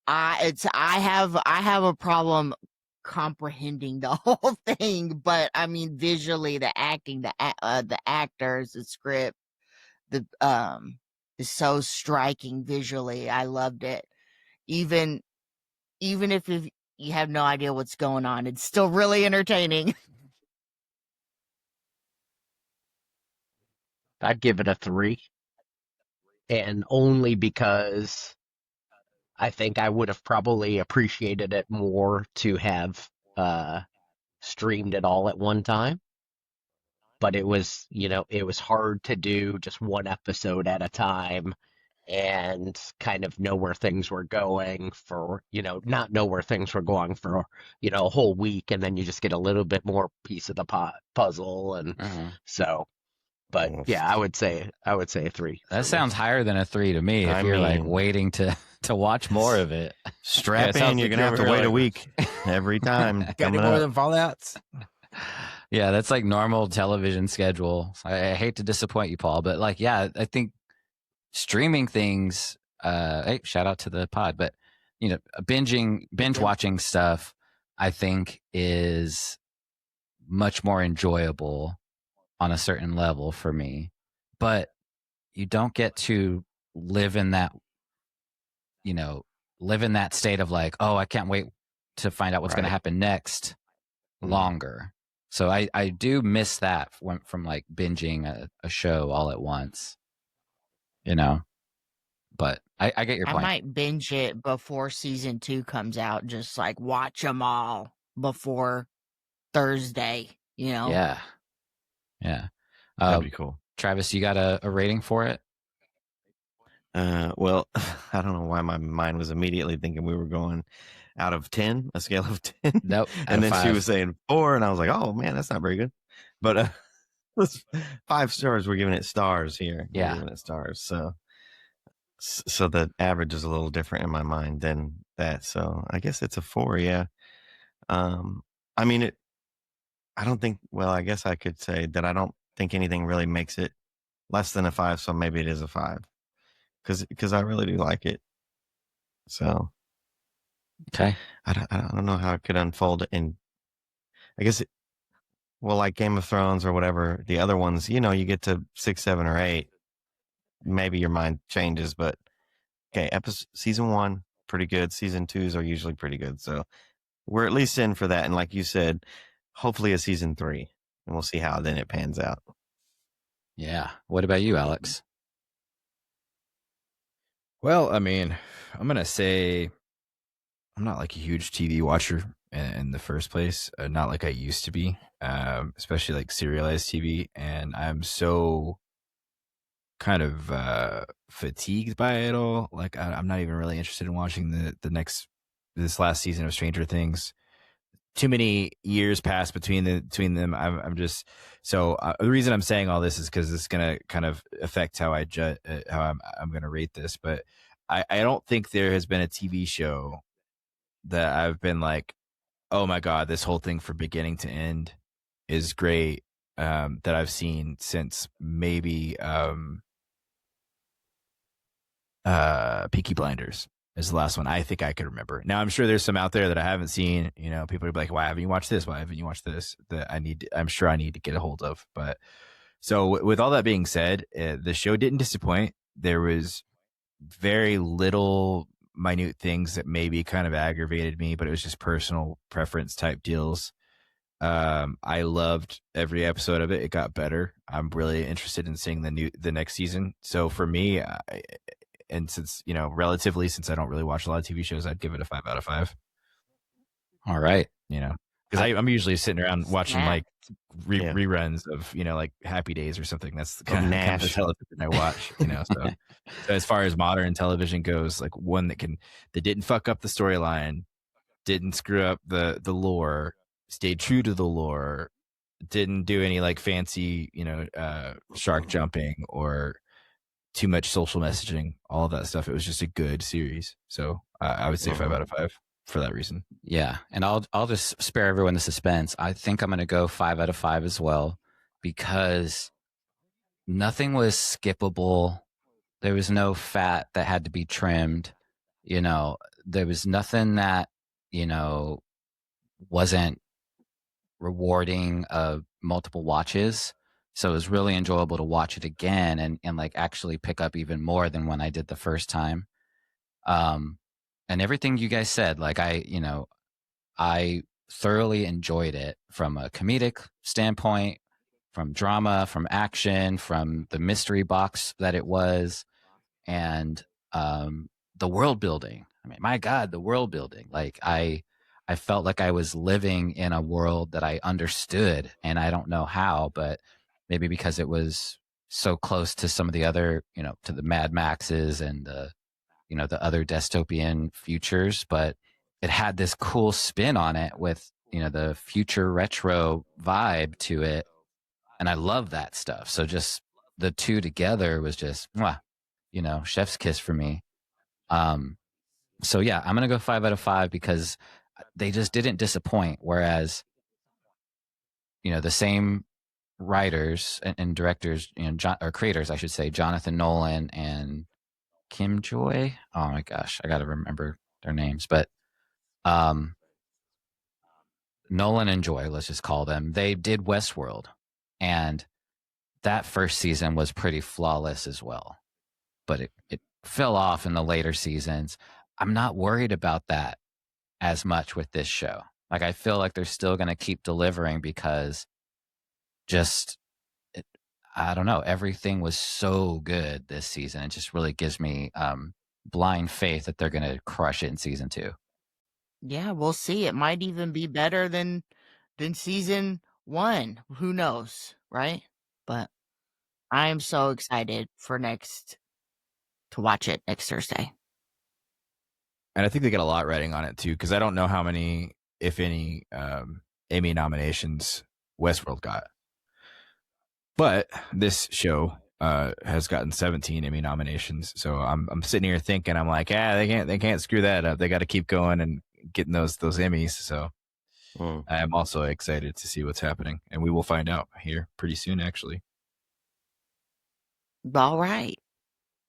I have a problem comprehending the whole thing, but I mean visually, the acting, the actors, the script, is so striking visually. I loved it. Even if you have no idea what's going on, it's still really entertaining. I'd give it a 3, and only because I think I would have probably appreciated it more to have streamed it all at one time. But it was, it was hard to do just one episode at a time and kind of know where things were going for, not know where things were going for, a whole week, and then you just get a little bit more piece of the puzzle, and so. But yeah, I would say a 3. That sounds higher than a 3 to me. If you're like waiting to watch more of it, strap in. You're gonna have to wait a week every time. Got any more than Fallouts? Yeah, that's like normal television schedule. I hate to disappoint you, Paul, but like, yeah, I think streaming things. Hey, shout out to the pod, but binge watching stuff, I think is much more enjoyable on a certain level for me, but you don't get to live in that state of like, oh, I can't wait to find out what's going to happen next longer. So I do miss that from like binging a show all at once, but I get your point. I might binge it before season 2 comes out, just like watch them all before Thursday, Yeah. That'd be cool. Travis, you got a rating for it? Well, I don't know why my mind was immediately thinking we were going out of 10, a scale of 10. Nope. And then she was saying 4, and I was like, oh man, that's not very good. But 5 stars. We're giving it stars here. Yeah. We're giving it stars. So the average is a little different in my mind than that. So I guess it's a 4. Yeah. I mean, I don't think, well, I guess I could say that I don't think anything really makes it less than a 5. So maybe it is a 5 because I really do like it. So, okay. I don't know how it could unfold. And I guess, well, like Game of Thrones or whatever, the other ones, you get to 6, 7, or 8, maybe your mind changes. But okay, season 1, pretty good. Season 2s are usually pretty good. So we're at least in for that. And like you said, hopefully a season 3, and we'll see how then it pans out. Yeah. What about you, Alex? Well, I mean, I'm gonna say I'm not like a huge TV watcher in the first place. Not like I used to be, especially like serialized TV. And I'm so kind of fatigued by it all. Like I'm not even really interested in watching this last season of Stranger Things. Too many years passed between them. I'm just so the reason I'm saying all this is because it's gonna kind of affect how I judge how I'm gonna rate this. But I don't think there has been a TV show that I've been like, oh my god, this whole thing from beginning to end is great, that I've seen since maybe Peaky Blinders is the last one I think I could remember. Now I'm sure there's some out there that I haven't seen. People are like, why haven't you watched this? Why haven't you watched this? That I'm sure I need to get a hold of. But so with all that being said, the show didn't disappoint. There was very little minute things that maybe kind of aggravated me, but it was just personal preference type deals. I loved every episode of it. It got better. I'm really interested in seeing the next season. So for me, and since relatively, since I don't really watch a lot of TV shows, I'd give it a 5 out of 5. All right. Because I'm usually sitting around watching Yeah. like Yeah. reruns of like Happy Days or something. That's the kind of television I watch. So as far as modern television goes, like one that didn't fuck up the storyline, didn't screw up the lore, stayed true to the lore, didn't do any like fancy shark jumping or too much social messaging, all of that stuff. It was just a good series. So I would say 5 out of 5 for that reason. Yeah, and I'll just spare everyone the suspense. I think I'm going to go 5 out of 5 as well, because nothing was skippable. There was no fat that had to be trimmed. There was nothing that wasn't rewarding of multiple watches. So it was really enjoyable to watch it again and like actually pick up even more than when I did the first time. And everything you guys said, like I thoroughly enjoyed it from a comedic standpoint, from drama, from action, from the mystery box that it was, and the world building. I mean, my God, the world building. Like I felt like I was living in a world that I understood, and I don't know how, but maybe because it was so close to some of the other, to the Mad Maxes and the other dystopian futures, but it had this cool spin on it with, the future retro vibe to it. And I love that stuff. So just the two together was just, mwah, chef's kiss for me. So yeah, I'm going to go 5 out of 5 because they just didn't disappoint. Whereas, the same writers and directors, or creators, I should say, Jonathan Nolan and Kim Joy. Oh my gosh, I got to remember their names. But Nolan and Joy, let's just call them. They did Westworld, and that first season was pretty flawless as well. But it fell off in the later seasons. I'm not worried about that as much with this show. Like I feel like they're still going to keep delivering because I don't know, everything was so good this season. It just really gives me blind faith that they're going to crush it in season 2. Yeah, we'll see. It might even be better than season 1. Who knows, right? But I am so excited for to watch it next Thursday. And I think they got a lot writing on it too, because I don't know how many, if any, Emmy nominations Westworld got. But this show has gotten 17 Emmy nominations. So I'm sitting here thinking, I'm like, they can't screw that up. They got to keep going and getting those Emmys. So I am also excited to see what's happening, and we will find out here pretty soon, actually. All right.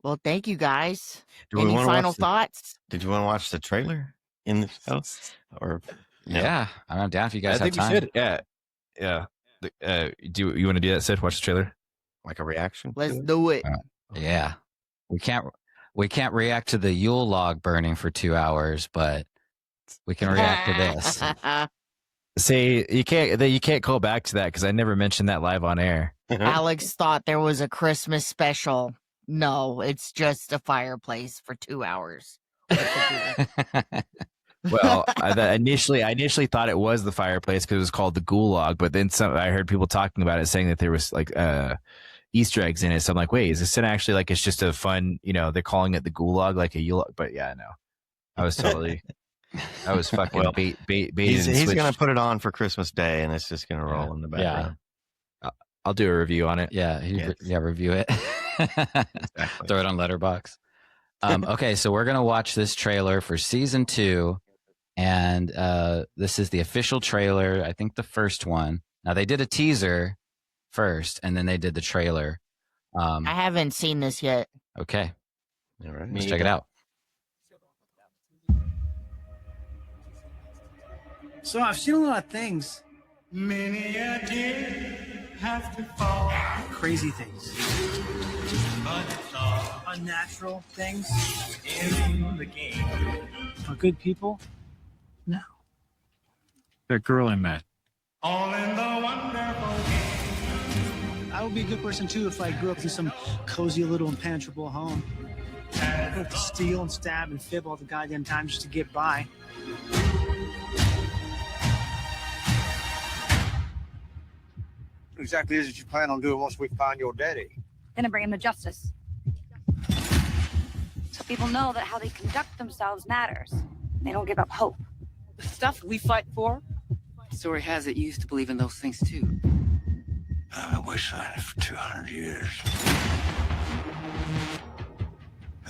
Well, thank you guys. Any final thoughts? Did you want to watch the trailer in the show? Or Yeah, I'm down if you guys I have think we time. should. Yeah, yeah. Do you want to do that, Sid? Watch the trailer. Like a reaction. Let's to it? do it. Yeah, we can't react to the Yule log burning for 2 hours, but we can react to this. Say you can't call back to that because I never mentioned that live on air. Alex thought there was a Christmas special. No, it's just a fireplace for 2 hours. Well, I initially thought it was the fireplace because it was called the Gulag, but then I heard people talking about it, saying that there was like Easter eggs in it. So I'm like, wait, is this actually like it's just a fun? They're calling it the Gulag, like a Yule. But yeah, no, I was fucking Well, baited. He's going to put it on for Christmas Day, and it's just going to roll in the background. I'll do a review on it. Yeah, review it. Exactly. Throw it on Letterboxd. Okay, so we're gonna watch this trailer for season 2, and this is the official trailer. I think the first one. Now they did a teaser first, and then they did the trailer. I haven't seen this yet. Okay, All right. let's check it out. So I've seen a lot of things. Many a day have to fall. Crazy things. Unnatural things. In the game. But good people? No. That girl I met. All in the wonderful game. I would be a good person too if I grew up in some cozy little impenetrable home. I would have to steal and stab and fib all the goddamn time just to get by. What exactly is it you plan on doing once we find your daddy? Gonna bring him to justice. So people know that how they conduct themselves matters. They don't give up hope. The stuff we fight for, the story has it you used to believe in those things too. I've been wastelanding for 200 years.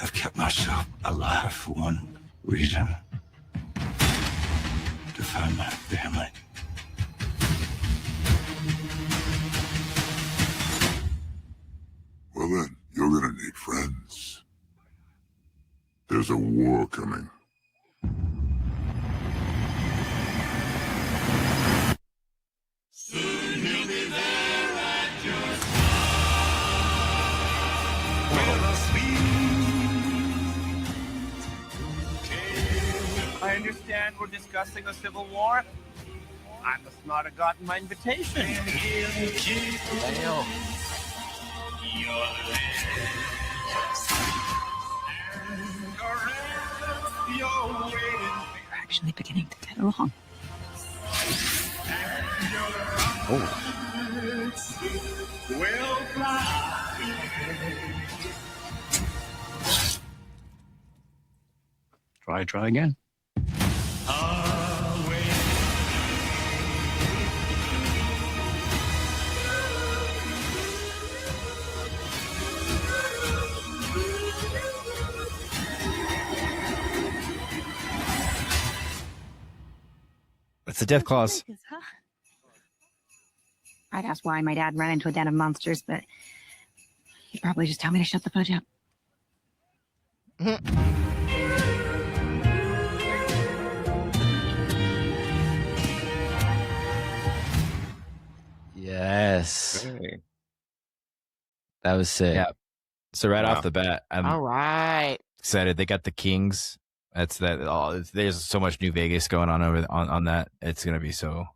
I've kept myself alive for one reason. To find my family. Well then, you're gonna need friends. There's a war coming. Soon he'll be there at your side. I understand we're discussing a civil war. I must not have gotten my invitation. We're actually beginning to get along. Try again. It's a death clause. I'd ask why my dad ran into a den of monsters, but he'd probably just tell me to shut the fudge up. Yes, Hey. that was sick. Yeah. So right Wow. off the bat, I'm All right. excited. They got the Kings. That's that. Oh, there's so much New Vegas going on on that. It's gonna be so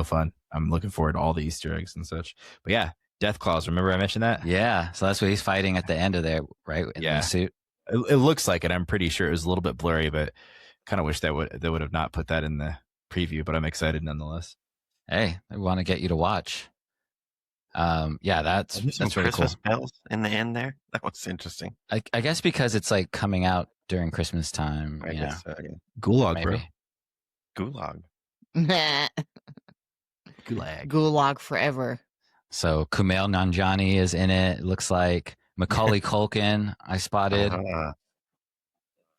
fun. I'm looking forward to all the Easter eggs and such. But yeah, Death Claws. Remember I mentioned that? Yeah, so that's what he's fighting at the end of there, right? In Yeah. the suit. It looks like it. I'm pretty sure it was a little bit blurry, but kind of wish they would have not put that in the preview. But I'm excited nonetheless. Hey, I want to get you to watch. Yeah, that's Some really cool. Christmas bells in the end there. That was interesting. I guess because it's like coming out during Christmas time. I you know, guess so, yeah. Gulag, bro. maybe. Gulag. Gulag. Gulag forever. So Kumail Nanjiani is in it. It looks like Macaulay Culkin. I spotted.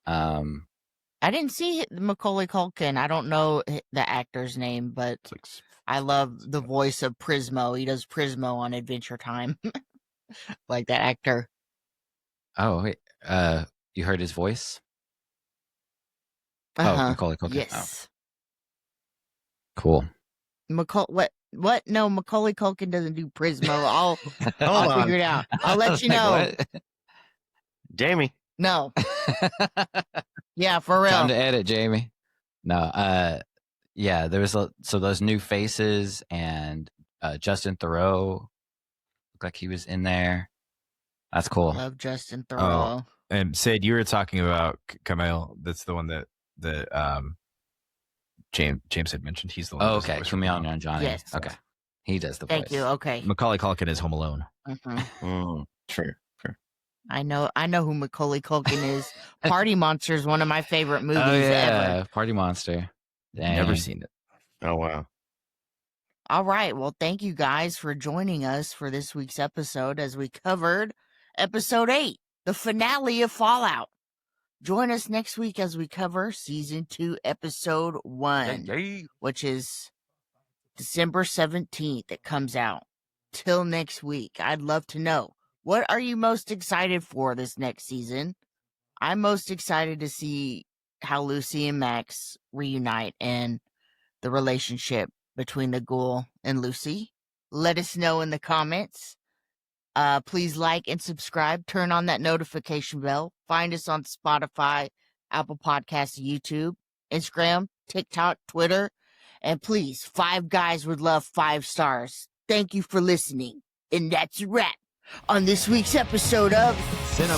I didn't see Macaulay Culkin. I don't know the actor's name, but I love the voice of Prismo. He does Prismo on Adventure Time. Like that actor. Oh wait, you heard his voice? Oh, Uh-huh. Macaulay Culkin. Yes. Cool. What? No, Macaulay Culkin doesn't do Prismo. I'll Hold on. figure it out. I'll let you Like, know. what? Jamie. No. Yeah, for real. Time to edit, Jamie. No, yeah, there was so those new faces and Justin Theroux looked like he was in there. That's cool. Love Justin Oh, Theroux. and Sid, you were talking about Kumail. That's the one that James had mentioned. He's the one. Oh, that does the okay. voice for Kumail Kumail. Nanjiani. Yes. Okay. He does the Thank voice. you. Okay. Macaulay Culkin is Home Alone. True. I know who Macaulay Culkin is. Party Monster is one of my favorite movies Oh yeah, ever. Party Monster. Dang. Never seen it. Oh, wow. All right. Well, thank you guys for joining us for this week's episode as we covered episode 8, the finale of Fallout. Join us next week as we cover season 2, episode 1, which is December 17th. It comes out. Till next week, I'd love to know, what are you most excited for this next season? I'm most excited to see how Lucy and Max reunite and the relationship between the Ghoul and Lucy. Let us know in the comments. Please like and subscribe. Turn on that notification bell. Find us on Spotify, Apple Podcasts, YouTube, Instagram, TikTok, Twitter. And please, 5 Guys would love 5 stars. Thank you for listening. And that's a wrap on this week's episode of Cinema.